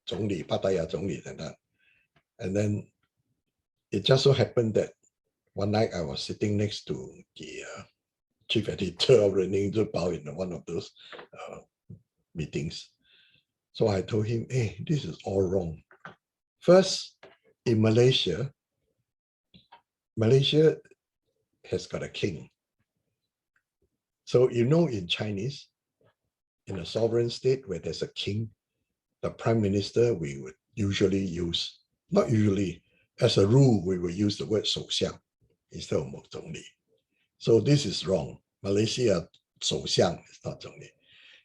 总理等等。And then it just so happened that one night I was sitting next to the chief editor of Reminzer Bao in one of those meetings. So I told him, hey, this is all wrong. First, in Malaysia has got a king. So you know, in Chinese, in a sovereign state where there's a king, the prime minister, we would usually use, not usually, as a rule, we will use the word 首相 instead of 总理. So this is wrong. Malaysia 首相 is not 总理.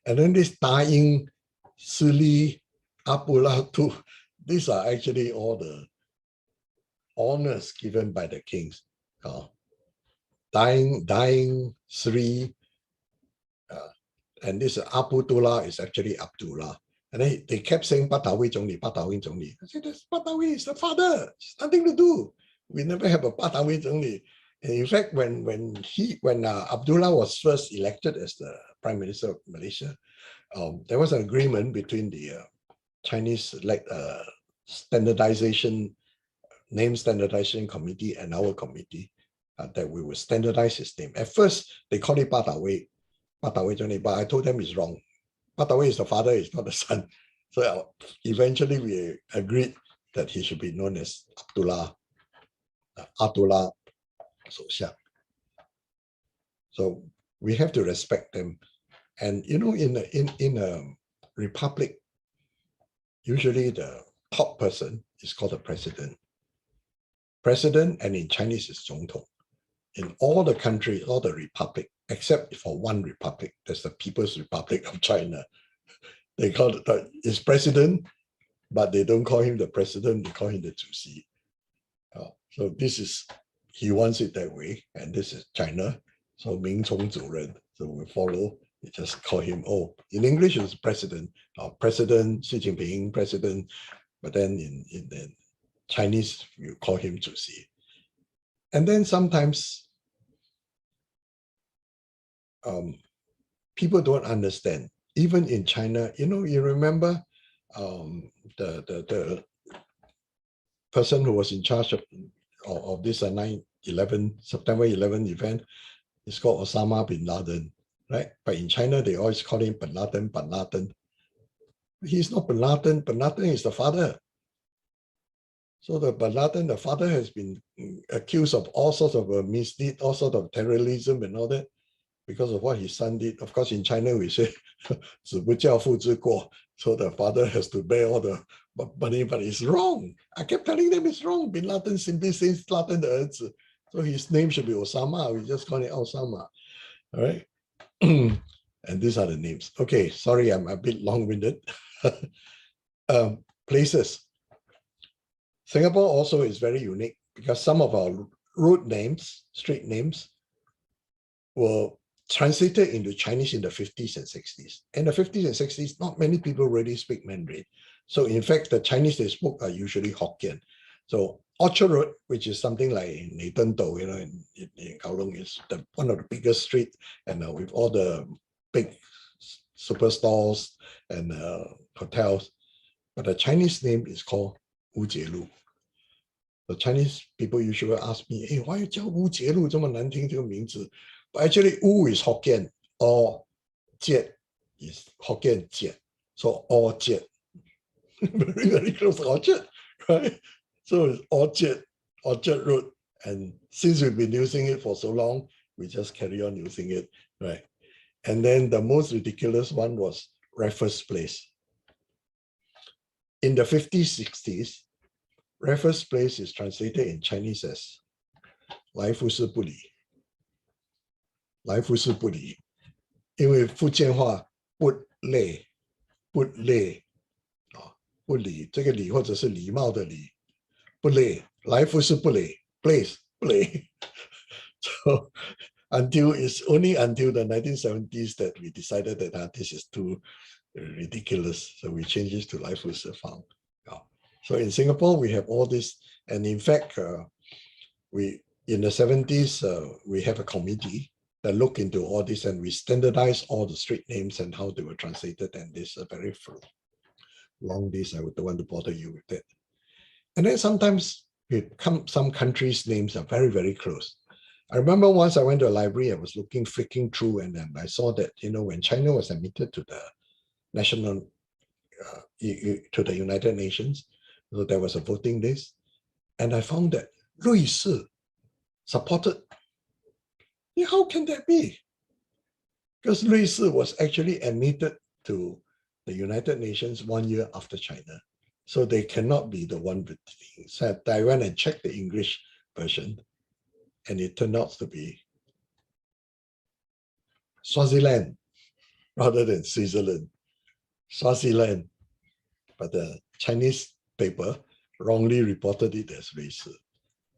And then this 达英斯里阿布拉杜, these are actually all the honors given by the kings. Daing Sri, and this Abdullah is actually Abdullah. And they kept saying Patawi Zhongli, Patawi Zhongli. I said, Patawi is the father. It's nothing to do. We never have a Patawi Zhongli. And in fact, when Abdullah was first elected as the Prime Minister of Malaysia, there was an agreement between the Chinese name standardization committee and our committee that we would standardize his name. At first, they called it Patawi Zhongli, but I told them it's wrong. Patawi is the father, it's not the son. So eventually we agreed that he should be known as Abdullah Sosiak. So we have to respect them. And you know, in a republic, usually the top person is called the president. President, and in Chinese is 总统. In all the countries, all the republic, except for one republic, that's the People's Republic of China. They call it it's president, but they don't call him the president, they call him the 主席. So this is, he wants it that way, and this is China. So 名从主任, so we follow, we just call him, in English it's president, President Xi Jinping, president, but then in the Chinese, you call him 主席. And then sometimes people don't understand. Even in China, you know, you remember the person who was in charge of this September 11 event is called Osama bin Laden, right? But in China, they always call him bin Laden. He's not bin Laden. Bin Laden is the father. So the bin Laden, the father, has been accused of all sorts of misdeed, all sorts of terrorism and all that because of what his son did. Of course, in China, we say, 子不教父之过, so the father has to bear all the money, but it's wrong. I kept telling them it's wrong. Bin Laden simply says Laden the 儿子. So his name should be Osama. We just call it Osama. All right. And these are the names. Okay, sorry, I'm a bit long-winded. Places. Singapore also is very unique because some of our road names, street names, were translated into Chinese in the 50s and 60s. In the 50s and 60s, not many people really speak Mandarin. So in fact, the Chinese they spoke are usually Hokkien. So Orchard Road, which is something like Nathan Do, you know, in Kowloon, is one of the biggest streets, and with all the big superstores and hotels. But the Chinese name is called Wujielu. The Chinese people usually ask me, hey, why you call Wujielu 这么难听这个名字? But actually, Wu is Hokkien, or Jiet is Hokkien Jiet. So Orchard, very, very close to Orchard, right? So it's Orchard Road. And since we've been using it for so long, we just carry on using it, right? And then the most ridiculous one was Raffles Place. In the 50s, 60s, Raffles Place is translated in Chinese as 来福士不理. 来福士不理. 因为福建话不累, 不累, 不理, 这个理或者是礼貌的礼, 不累, 来福士不理, place, 不累. So it's only until the 1970s that we decided that this is too ridiculous. So we changed it to 来福士坊. So in Singapore, we have all this. And in fact, in the 70s, we have a committee that look into all this, and we standardize all the street names and how they were translated. And this is a very long list. I don't want to bother you with that. And then sometimes some countries' names are very, very close. I remember once I went to a library, I was flicking through, and then I saw that, you know, when China was admitted to the to the United Nations, so there was a voting list, and I found that Ruisi supported. Yeah, how can that be? Because Ruisi was actually admitted to the United Nations 1 year after China. So they cannot be the one with the things. So I went and checked the English version, and it turned out to be Swaziland rather than Switzerland. Swaziland. But the Chinese paper wrongly reported it as Ruisi.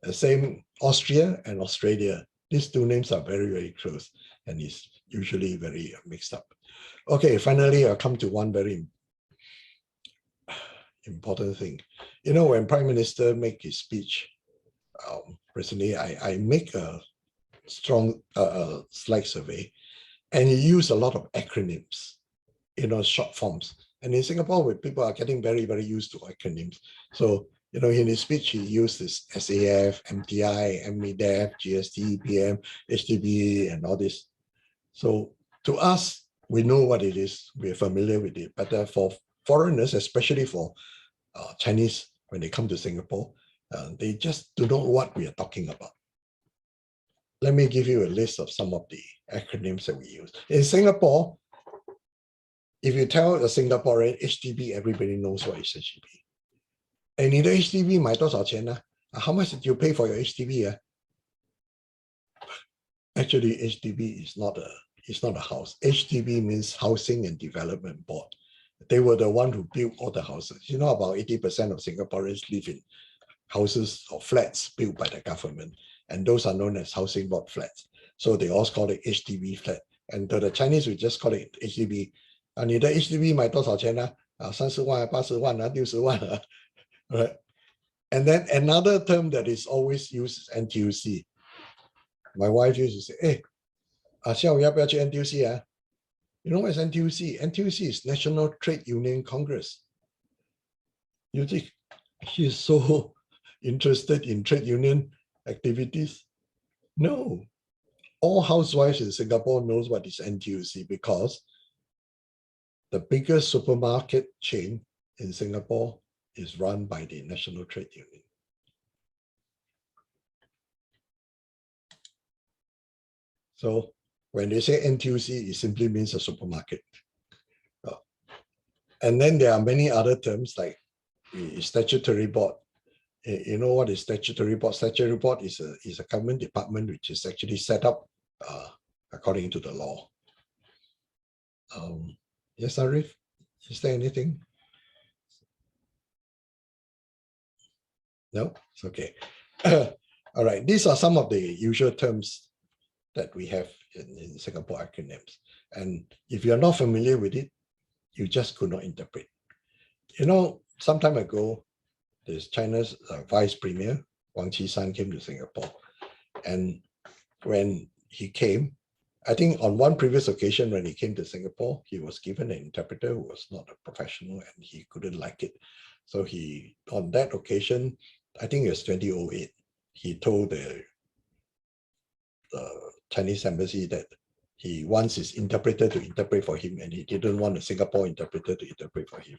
The same Austria and Australia. These two names are very, very close, and it's usually very mixed up. Okay, finally, I'll come to one very important thing. You know, when Prime Minister make his speech recently, I make a strong slide survey, and he used a lot of acronyms, you know, short forms. And in Singapore, where people are getting very, very used to acronyms. So, you know, in his speech, he used this SAF, MTI, MEDEF, GST, PM, HDB, and all this. So to us, we know what it is. We're familiar with it. But for foreigners, especially for Chinese, when they come to Singapore, they just don't know what we are talking about. Let me give you a list of some of the acronyms that we use. In Singapore, if you tell a Singaporean HDB, everybody knows what is HDB. And in the HDB, 买多少钱呢? How much did you pay for your HDB? Actually, HDB is not a house. HDB means Housing and Development Board. They were the one who built all the houses. You know, about 80% of Singaporeans live in houses or flats built by the government, and those are known as Housing Board flats. So they all call it HDB flat. And to the Chinese, we just call it HDB. 你的 HDB 买多少钱呢? 30万, 80万, 60万. Right? And then another term that is always used is NTUC. My wife used to say, hey, 下午要不要去 NTUC? You know what is NTUC? NTUC is National Trade Union Congress. You think she's so interested in trade union activities? No. All housewives in Singapore knows what is NTUC, because the biggest supermarket chain in Singapore is run by the National Trade Union. So when they say NTUC, it simply means a supermarket. And then there are many other terms like statutory board. You know what is statutory board? Statutory board is a government department which is actually set up according to the law. Yes, Arif, is there anything? No, it's okay. All right, these are some of the usual terms that we have in Singapore acronyms. And if you're not familiar with it, you just could not interpret. You know, some time ago, there's China's Vice Premier, Wang Qishan, came to Singapore. And when he came, I think on one previous occasion when he came to Singapore, he was given an interpreter who was not a professional and he couldn't like it. So he, on that occasion, I think it was 2008, he told the Chinese embassy that he wants his interpreter to interpret for him and he didn't want a Singapore interpreter to interpret for him.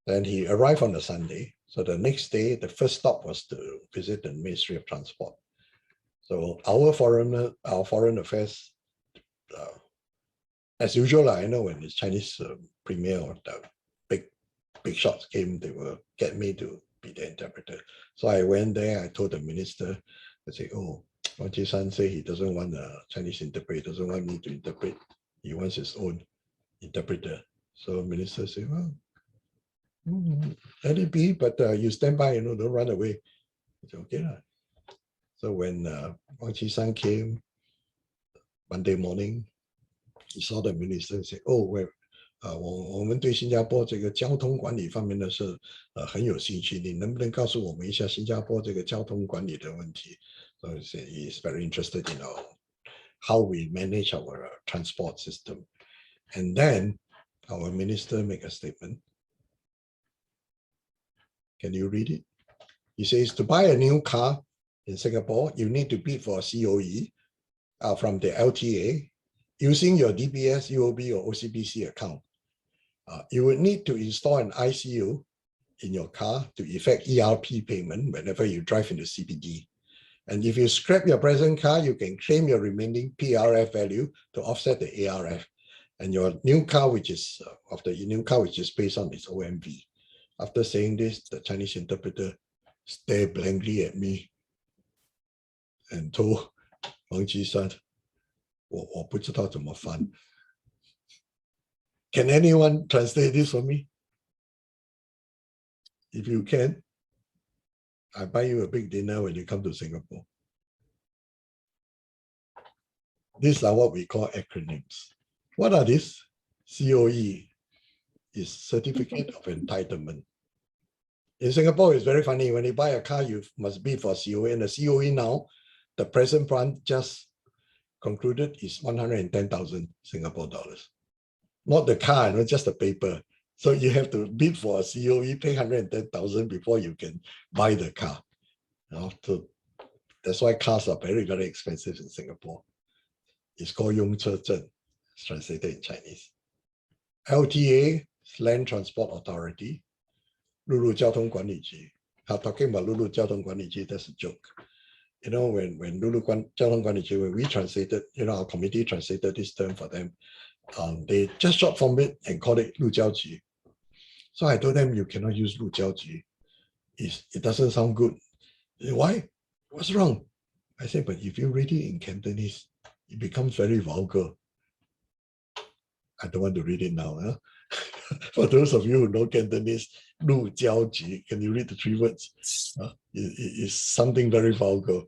Then he arrived on a Sunday. So the next day, the first stop was to visit the Ministry of Transport. So our foreign affairs, as usual, I know when the Chinese premier or the big shots came, they will get me to be the interpreter. So I went there, I told the minister, I said, oh, Wang Qishan say he doesn't want a Chinese interpreter, doesn't want me to interpret. He wants his own interpreter. So minister said, well, let it be, but you stand by, you know, don't run away. I said, okay. So when Wang Qishan came Monday morning, he saw the minister and said, oh, well, 我们对新加坡这个交通管理方面的事很有兴趣，你能不能告诉我们一下新加坡这个交通管理的问题？ So he's very interested in how we manage our transport system. And then our minister make a statement. Can you read it? He says, to buy a new car in Singapore, you need to bid for a COE from the LTA using your DBS, UOB, or OCBC account. You would need to install an ICU in your car to effect ERP payment whenever you drive into CBD. And if you scrap your present car, you can claim your remaining PRF value to offset the ARF. And your new car, which is based on its OMV. After saying this, the Chinese interpreter stared blankly at me and told Wang Qishan, 我不知道怎么翻. Can anyone translate this for me? If you can, I buy you a big dinner when you come to Singapore. These are what we call acronyms. What are these? COE is Certificate of Entitlement. In Singapore, it's very funny. When you buy a car, you must bid for COE. And the COE now, the present price just concluded is 110,000 Singapore dollars. Not the car, not just the paper. So you have to bid for a COE, pay 110,000 before you can buy the car. So that's why cars are very, very expensive in Singapore. It's called 用车证, it's translated in Chinese. LTA, Land Transport Authority, 陆路交通管理局. Talking about 陆路交通管理局, that's a joke. You know, when 陆路交通管理局, when we translated, you know, our committee translated this term for them, they just short form it and called it 陆交局. So I told them, you cannot use 陆交局. It doesn't sound good. Why? What's wrong? I said, but if you read it in Cantonese, it becomes very vulgar. I don't want to read it now. Huh? For those of you who know Cantonese, 陆交局, can you read the 3 words? It's something very vulgar.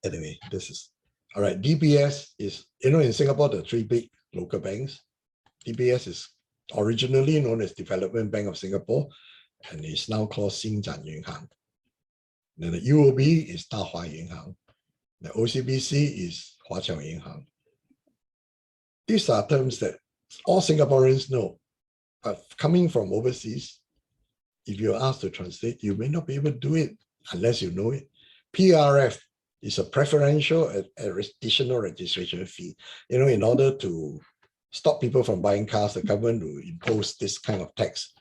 Anyway, this is, all right, DBS is, you know, in Singapore, the 3 big local banks. DBS is originally known as Development Bank of Singapore, and it's now called Xinjiang Yunhang. Then the UOB is Dahua Yunhang. The OCBC is Huaqiao Yunhang. These are terms that all Singaporeans know, but coming from overseas, if you're asked to translate, you may not be able to do it unless you know it. PRF is a preferential additional registration fee. You know, in order to stop people from buying cars, the government will impose this kind of tax.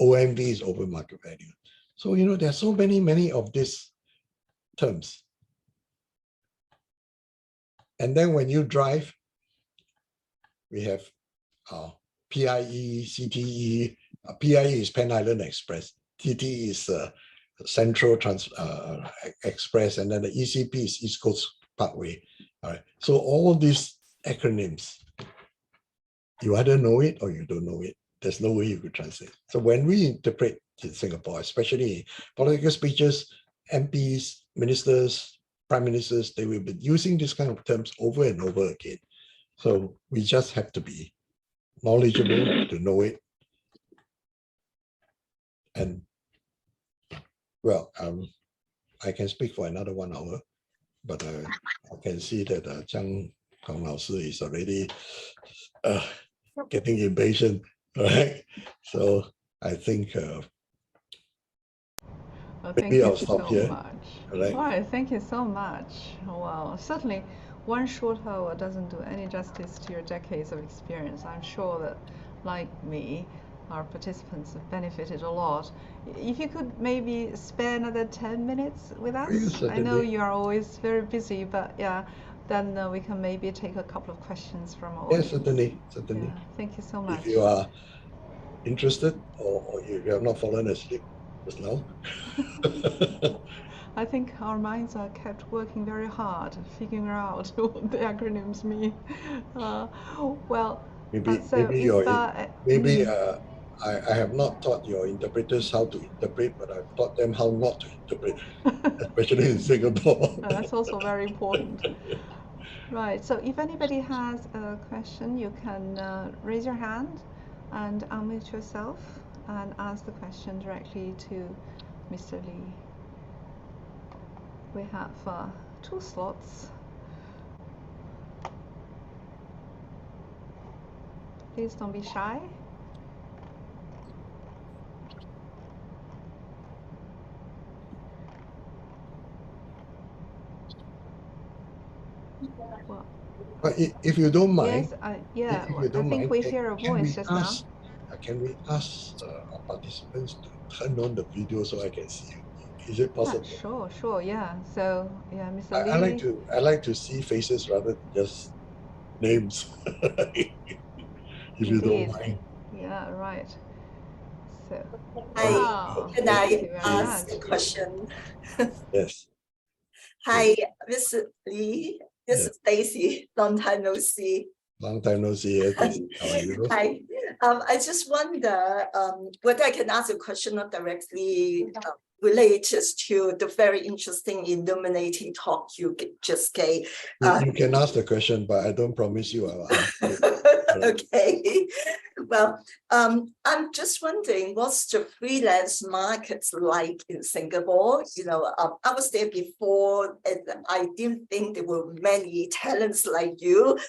OMV is over market value. So, you know, there are so many of these terms. And then when you drive, we have PIE, CTE. PIE is Pan Island Express. CTE is Central Express. And then the ECP is East Coast Parkway. All right. So all these acronyms, you either know it or you don't know it. there's no way you could translate. So when we interpret in Singapore, especially political speeches, MPs, ministers, prime ministers, they will be using this kind of terms over and over again. So we just have to be knowledgeable to know it. And well, I can speak for another 1 hour, but I can see that Zhang Hong Lao is already getting impatient, right? So I think Well, maybe thank you I'll so stop here. much. Right. Well, thank you so much. Well, certainly one short hour doesn't do any justice to your decades of experience. I'm sure that, like me, our participants have benefited a lot. If you could maybe spare another 10 minutes with us. Yes, I know certainly. you are always very busy, but yeah, then we can maybe take a couple of questions from our Yes, audience. certainly. Yeah, thank you so much. If you are interested or if you have not fallen asleep just now. I think our minds are kept working very hard, figuring out what the acronyms mean. Well, maybe so maybe if I have not taught your interpreters how to interpret, but I've taught them how not to interpret, especially in Singapore. that's also very important. Right. So if anybody has a question, you can raise your hand and unmute yourself and ask the question directly to Mr. Lee. We have 2 slots. Please don't be shy. Well, But if you don't mind, yes, yeah, if you I don't think mind, we hear a voice just now. can we ask our participants to turn on the video so I can see you? Is it possible? Sure, yeah. So, yeah, Mr. Lee. I like to see faces rather than just names. If you don't Indeed. mind. Yeah, right. So, Can I thank you very ask much. a question? Yes. Hi, Mr. Lee. This Yeah. is Stacy. Long time no see. Long time no see. How are you? Hi. I just wonder whether I can ask a question not directly related to the very interesting, illuminating talk you just gave. You can ask the question, but I don't promise you I'll answer it. Okay. Well, I'm just wondering, what's the freelance market like in Singapore? You know, I was there before, and I didn't think there were many talents like you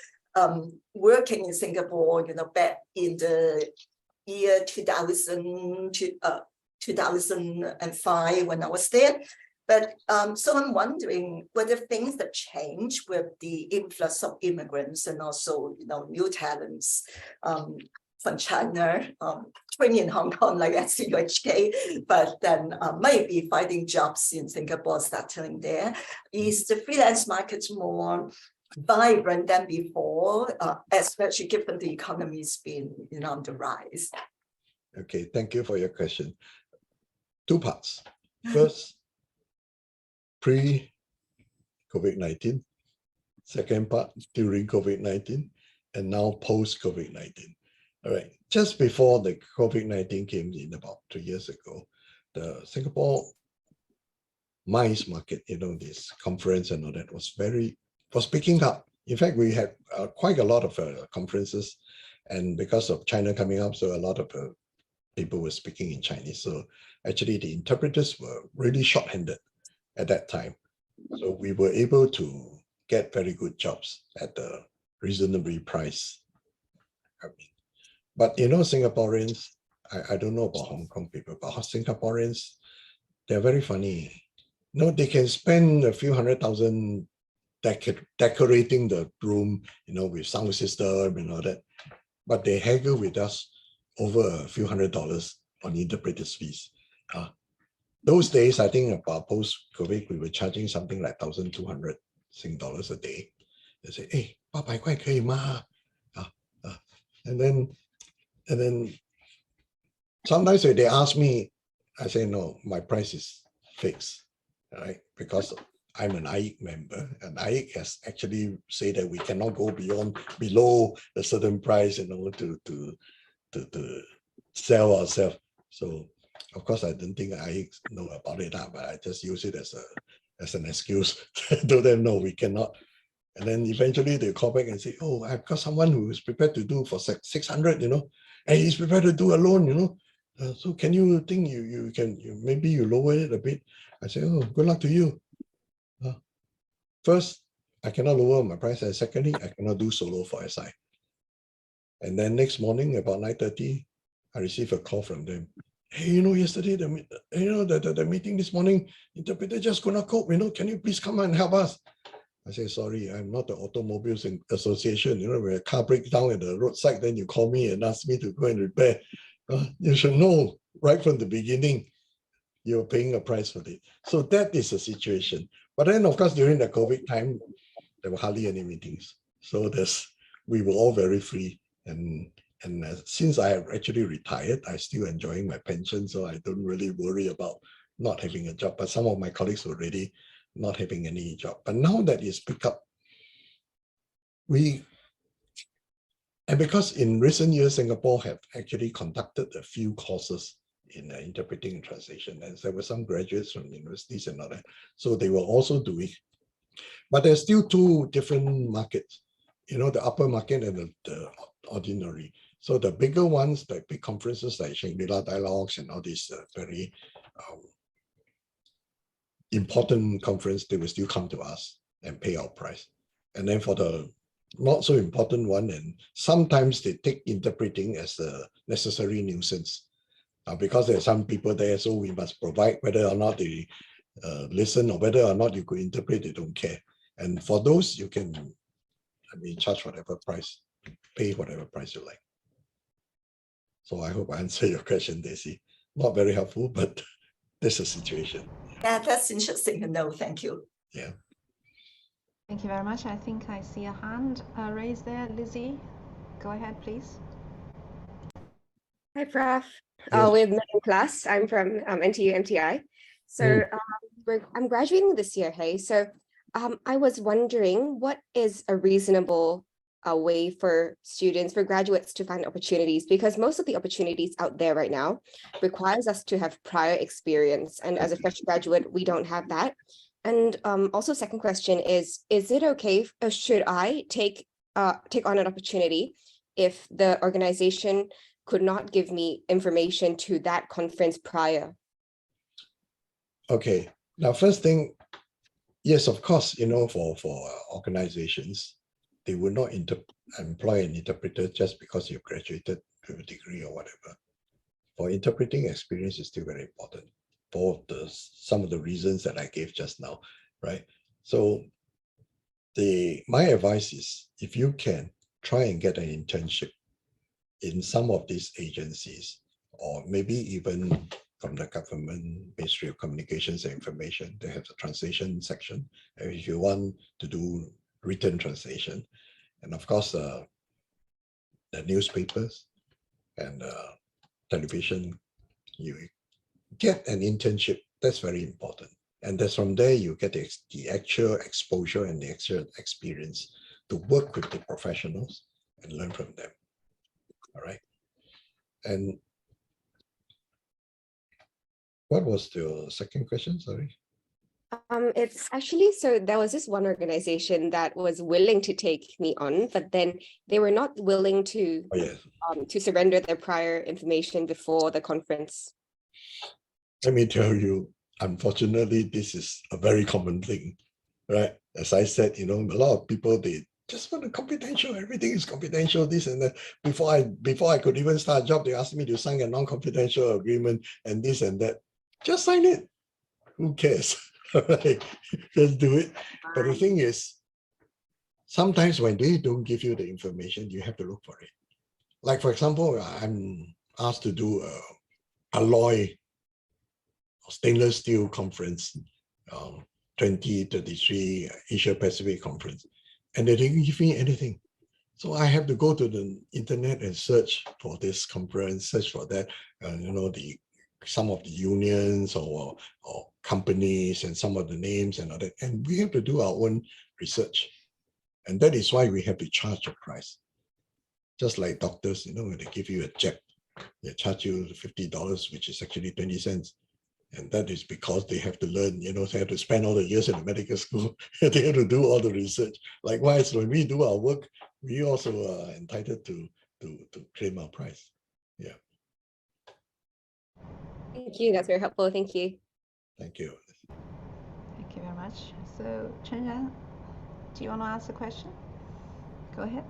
working in Singapore, you know, back in the year 2000 to 2005 when I was there. But so I'm wondering whether things that change with the influx of immigrants and also, you know, new talents from China, training in Hong Kong like at CUHK, but then maybe finding jobs in Singapore, settling there. Is the freelance market more vibrant than before, especially given the economy's been, you know, on the rise? Okay, thank you for your question. 2 parts. First, pre-COVID-19. Second part, during COVID-19, and now post-COVID-19. All right, just before the COVID-19 came in about 2 years ago, the Singapore MICE market, you know, this conference and all that was picking up. In fact, we had quite a lot of conferences, and because of China coming up, so a lot of people were speaking in Chinese. So actually the interpreters were really short-handed at that time. So we were able to get very good jobs at a reasonably priced. But you know, Singaporeans, I don't know about Hong Kong people, but Singaporeans, they're very funny. No, they can spend a few $100,000 decorating the room, you know, with sound system and all that. But they haggle with us over a few $100s on interpreters' fees. Those days, I think about post-COVID, we were charging something like 1,200 Sing dollars a day. They say, "Hey, 800块可以吗?" And then sometimes when they ask me, I say, no, my price is fixed, right? Because I'm an CUHK member, and CUHK has actually said that we cannot go below a certain price in order to sell ourselves. So of course, I don't think I know about it, but I just use it as an excuse to tell them, no, we cannot. And then eventually they call back and say, oh, I've got someone who is prepared to do for 600, and he's prepared to do a loan, so can you think maybe you lower it a bit? I say, oh, good luck to you. First, I cannot lower my price, and secondly, I cannot do solo for SI. And then next morning about 9:30, I received a call from them. Hey, yesterday the meeting this morning, interpreter just could not cope. Can you please come and help us? I say, sorry, I'm not the Automobiles Association. When a car breaks down at the roadside, then you call me and ask me to go and repair. You should know right from the beginning, you're paying a price for it. So that is the situation. But then, of course, during the COVID time, there were hardly any meetings. So we were all very free. And since I have actually retired, I'm still enjoying my pension, so I don't really worry about not having a job. But some of my colleagues were already not having any job. But now that it's picked up, and because in recent years, Singapore have actually conducted a few courses in interpreting and translation, and there were some graduates from universities and all that. So they were also doing, but there's still two different markets, the upper market and the ordinary. So the bigger ones, the big conferences like Shangri-La Dialogues and all these very important conference, they will still come to us and pay our price. And then for the not so important one, and sometimes they take interpreting as a necessary nuisance because there are some people there, so we must provide whether or not they listen or whether or not you could interpret, they don't care. And for those, you can, charge whatever price, pay whatever price you like. So I hope I answer your question, Daisy. Not very helpful, but this is the situation. Yeah, that's interesting to know. Thank you. Yeah. Thank you very much. I think I see a hand raised there. Lizzie, go ahead, please. Hi, Prof. Yes. With middle class, I'm from NTU MTI. So I'm graduating this year, hey? So I was wondering, what is a reasonable way for students, for graduates to find opportunities? Because most of the opportunities out there right now requires us to have prior experience. And as a fresh graduate, we don't have that. And also second question is it okay, should I take on an opportunity if the organization could not give me information to that conference prior? Okay. Now, first thing, yes, of course, for organizations, they will not employ an interpreter just because you graduated with a degree or whatever. For interpreting experience is still very important for some of the reasons that I gave just now, right? So my advice is, if you can, try and get an internship in some of these agencies, or maybe even from the government Ministry of Communications and Information. They have the translation section, and if you want to do written translation, and of course the newspapers and television, you get an internship. That's very important, and that's from there you get the actual exposure and the actual experience to work with the professionals and learn from them. All right. And what was the second question? Sorry. It's actually, so there was this one organization that was willing to take me on, but then they were not willing to surrender their prior information before the conference. Let me tell you, unfortunately, this is a very common thing, right? As I said, a lot of people, they just want it confidential. Everything is confidential, this and that. Before I could even start a job, they asked me to sign a non-confidential agreement and this and that. Just sign it. Who cares? Right? Just do it. But the thing is, sometimes when they don't give you the information, you have to look for it. Like, for example, I'm asked to do a alloy stainless steel conference, 2033 Asia Pacific conference, and they didn't give me anything. So I have to go to the internet and search for this conference, search for that, some of the unions or companies and some of the names and all that. And we have to do our own research. And that is why we have to charge a price. Just like doctors, when they give you a jab, they charge you $50, which is actually 20 cents. And that is because they have to learn, you know, they have to spend all the years in the medical school. They have to do all the research. Likewise, when we do our work, we also are entitled to claim our price. Yeah. Thank you. That's very helpful. Thank you. Thank you. Thank you very much. So Chen Ren, do you want to ask a question? Go ahead.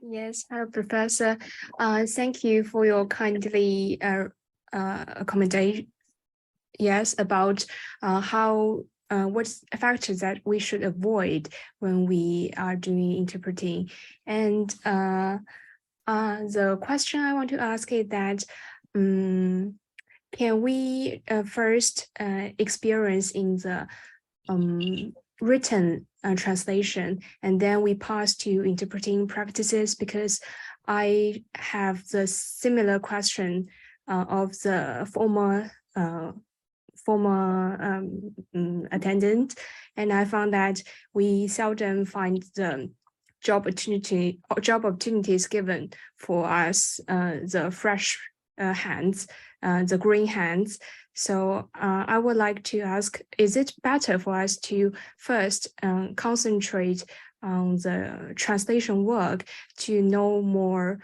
Yes, hello, Professor. Thank you for your kindly accommodation. Yes, about what's factors that we should avoid when we are doing interpreting. And the question I want to ask is that can we first experience in the written translation, and then we pass to interpreting practices? Because I have the similar question of the former attendant, and I found that we seldom find the job opportunities given for us, the fresh hands, the green hands. So I would like to ask, is it better for us to first concentrate on the translation work to know more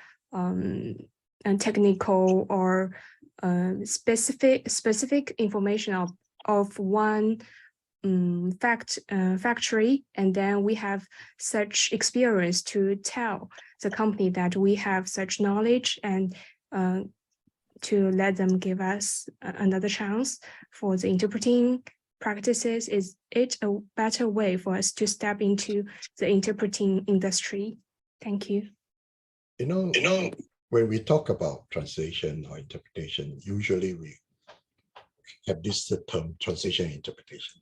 technical or specific information of one factory, and then we have such experience to tell the company that we have such knowledge, and to let them give us another chance for the interpreting practices? Is it a better way for us to step into the interpreting industry? Thank you. You know, when we talk about translation or interpretation, usually we have this term, translation interpretation,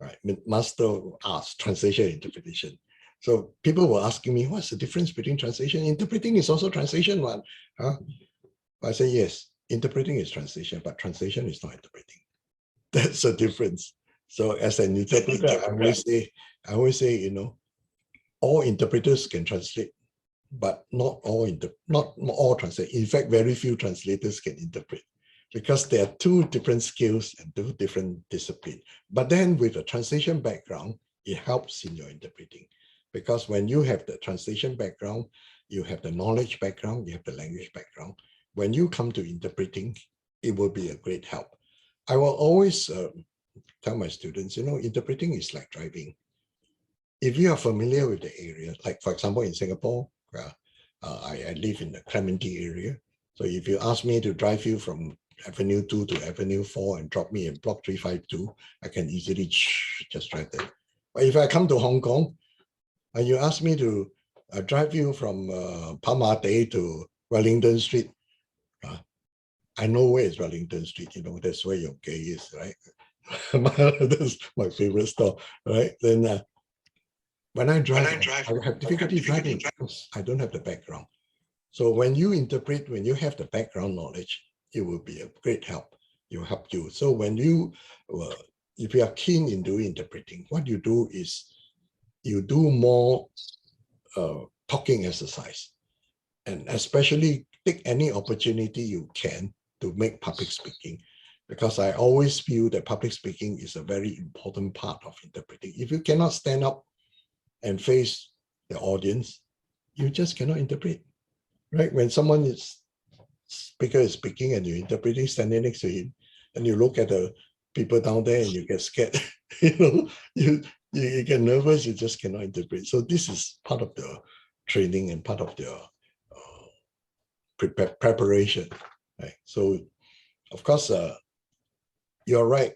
right? Master of Arts, translation interpretation. So people were asking me, what's the difference between translation? Interpreting is also translation, one. Huh? I say, yes, interpreting is translation, but translation is not interpreting. That's the difference. So as an interpreter, I always say, you know, all interpreters can translate, but not all translate. In fact, very few translators can interpret, because there are two different skills and two different disciplines. But then with a translation background, it helps in your interpreting, because when you have the translation background, you have the knowledge background, you have the language background. When you come to interpreting, it will be a great help. I will always tell my students, you know, interpreting is like driving. If you are familiar with the area, like for example, in Singapore, I live in the Clementi area. So if you ask me to drive you from Avenue 2 to Avenue 4 and drop me in Block 352, I can easily just drive there. But if I come to Hong Kong and you ask me to drive you from Palmate to Wellington Street, I know where is Wellington Street, you know, that's where your gay is, right? That's my favorite store, right? Then when I drive, I have difficulty driving because I don't have the background. So when you interpret, when you have the background knowledge, it will be a great help. It will help you. So when you, if you are keen in doing interpreting, what you do is you do more talking exercise, and especially take any opportunity you can to make public speaking, because I always feel that public speaking is a very important part of interpreting. If you cannot stand up and face the audience, you just cannot interpret, right? When someone is speaker is speaking and you're interpreting, standing next to him, and you look at the people down there and you get scared, you know, you get nervous, you just cannot interpret. So this is part of the training and part of the preparation, right? So of course, you're right.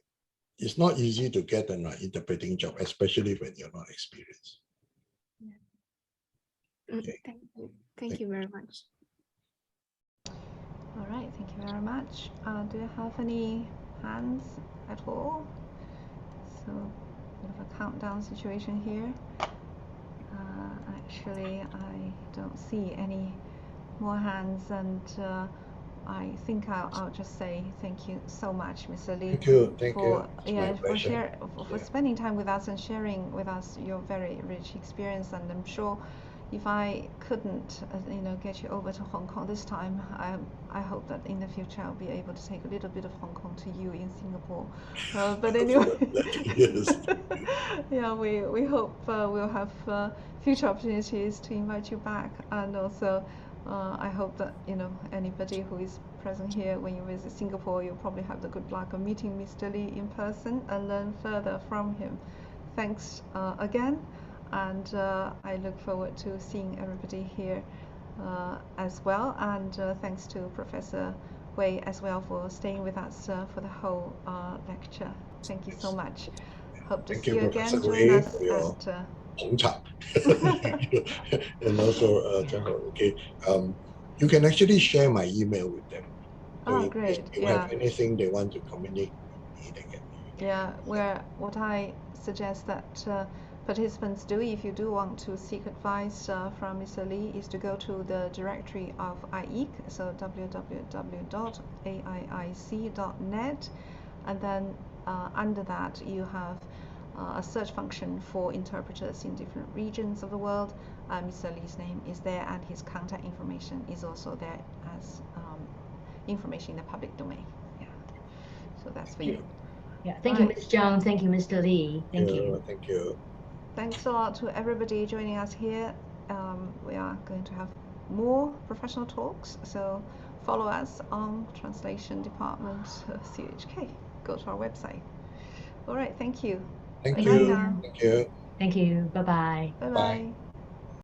It's not easy to get an interpreting job, especially when you're not experienced. Okay. Thank you very much. All right, thank you very much. Do you have any hands at all? So, bit of a countdown situation here. Actually, I don't see any more hands, and I think I'll just say thank you so much, Mr. Lee. Thank you. For spending time with us and sharing with us your very rich experience. And I'm sure if I couldn't, get you over to Hong Kong this time, I hope that in the future I'll be able to take a little bit of Hong Kong to you in Singapore. But anyway, Yes. yeah, we hope we'll have future opportunities to invite you back, and also I hope that anybody who is present here when you visit Singapore, you'll probably have the good luck of meeting Mr. Lee in person and learn further from him. Thanks again. And I look forward to seeing everybody here as well. And thanks to Professor Hui as well for staying with us for the whole lecture. Thank you so much. Hope to Thank see you, you Professor again. Join Hui, us for your at. Hong Cha. And also, okay, you can actually share my email with them. So in case Great. you Yeah. have anything they want to communicate with me, they can. Yeah, what I suggest that participants do, if you do want to seek advice from Mr. Lee, is to go to the directory of CUHK, so www.aiic.net, and then under that you have a search function for interpreters in different regions of the world. Mr. Lee's name is there, and his contact information is also there as information in the public domain. Yeah, so that's for you. Yeah, thank you, Right. Ms. Zhang. Thank you, Mr. Lee. Thank you. Thank you. Thanks a lot to everybody joining us here. We are going to have more professional talks, so follow us on Translation Department CUHK. Go to our website. All right, thank you. Thank Bye you. now. Thank you. Thank you. Bye-bye. Bye Bye. bye.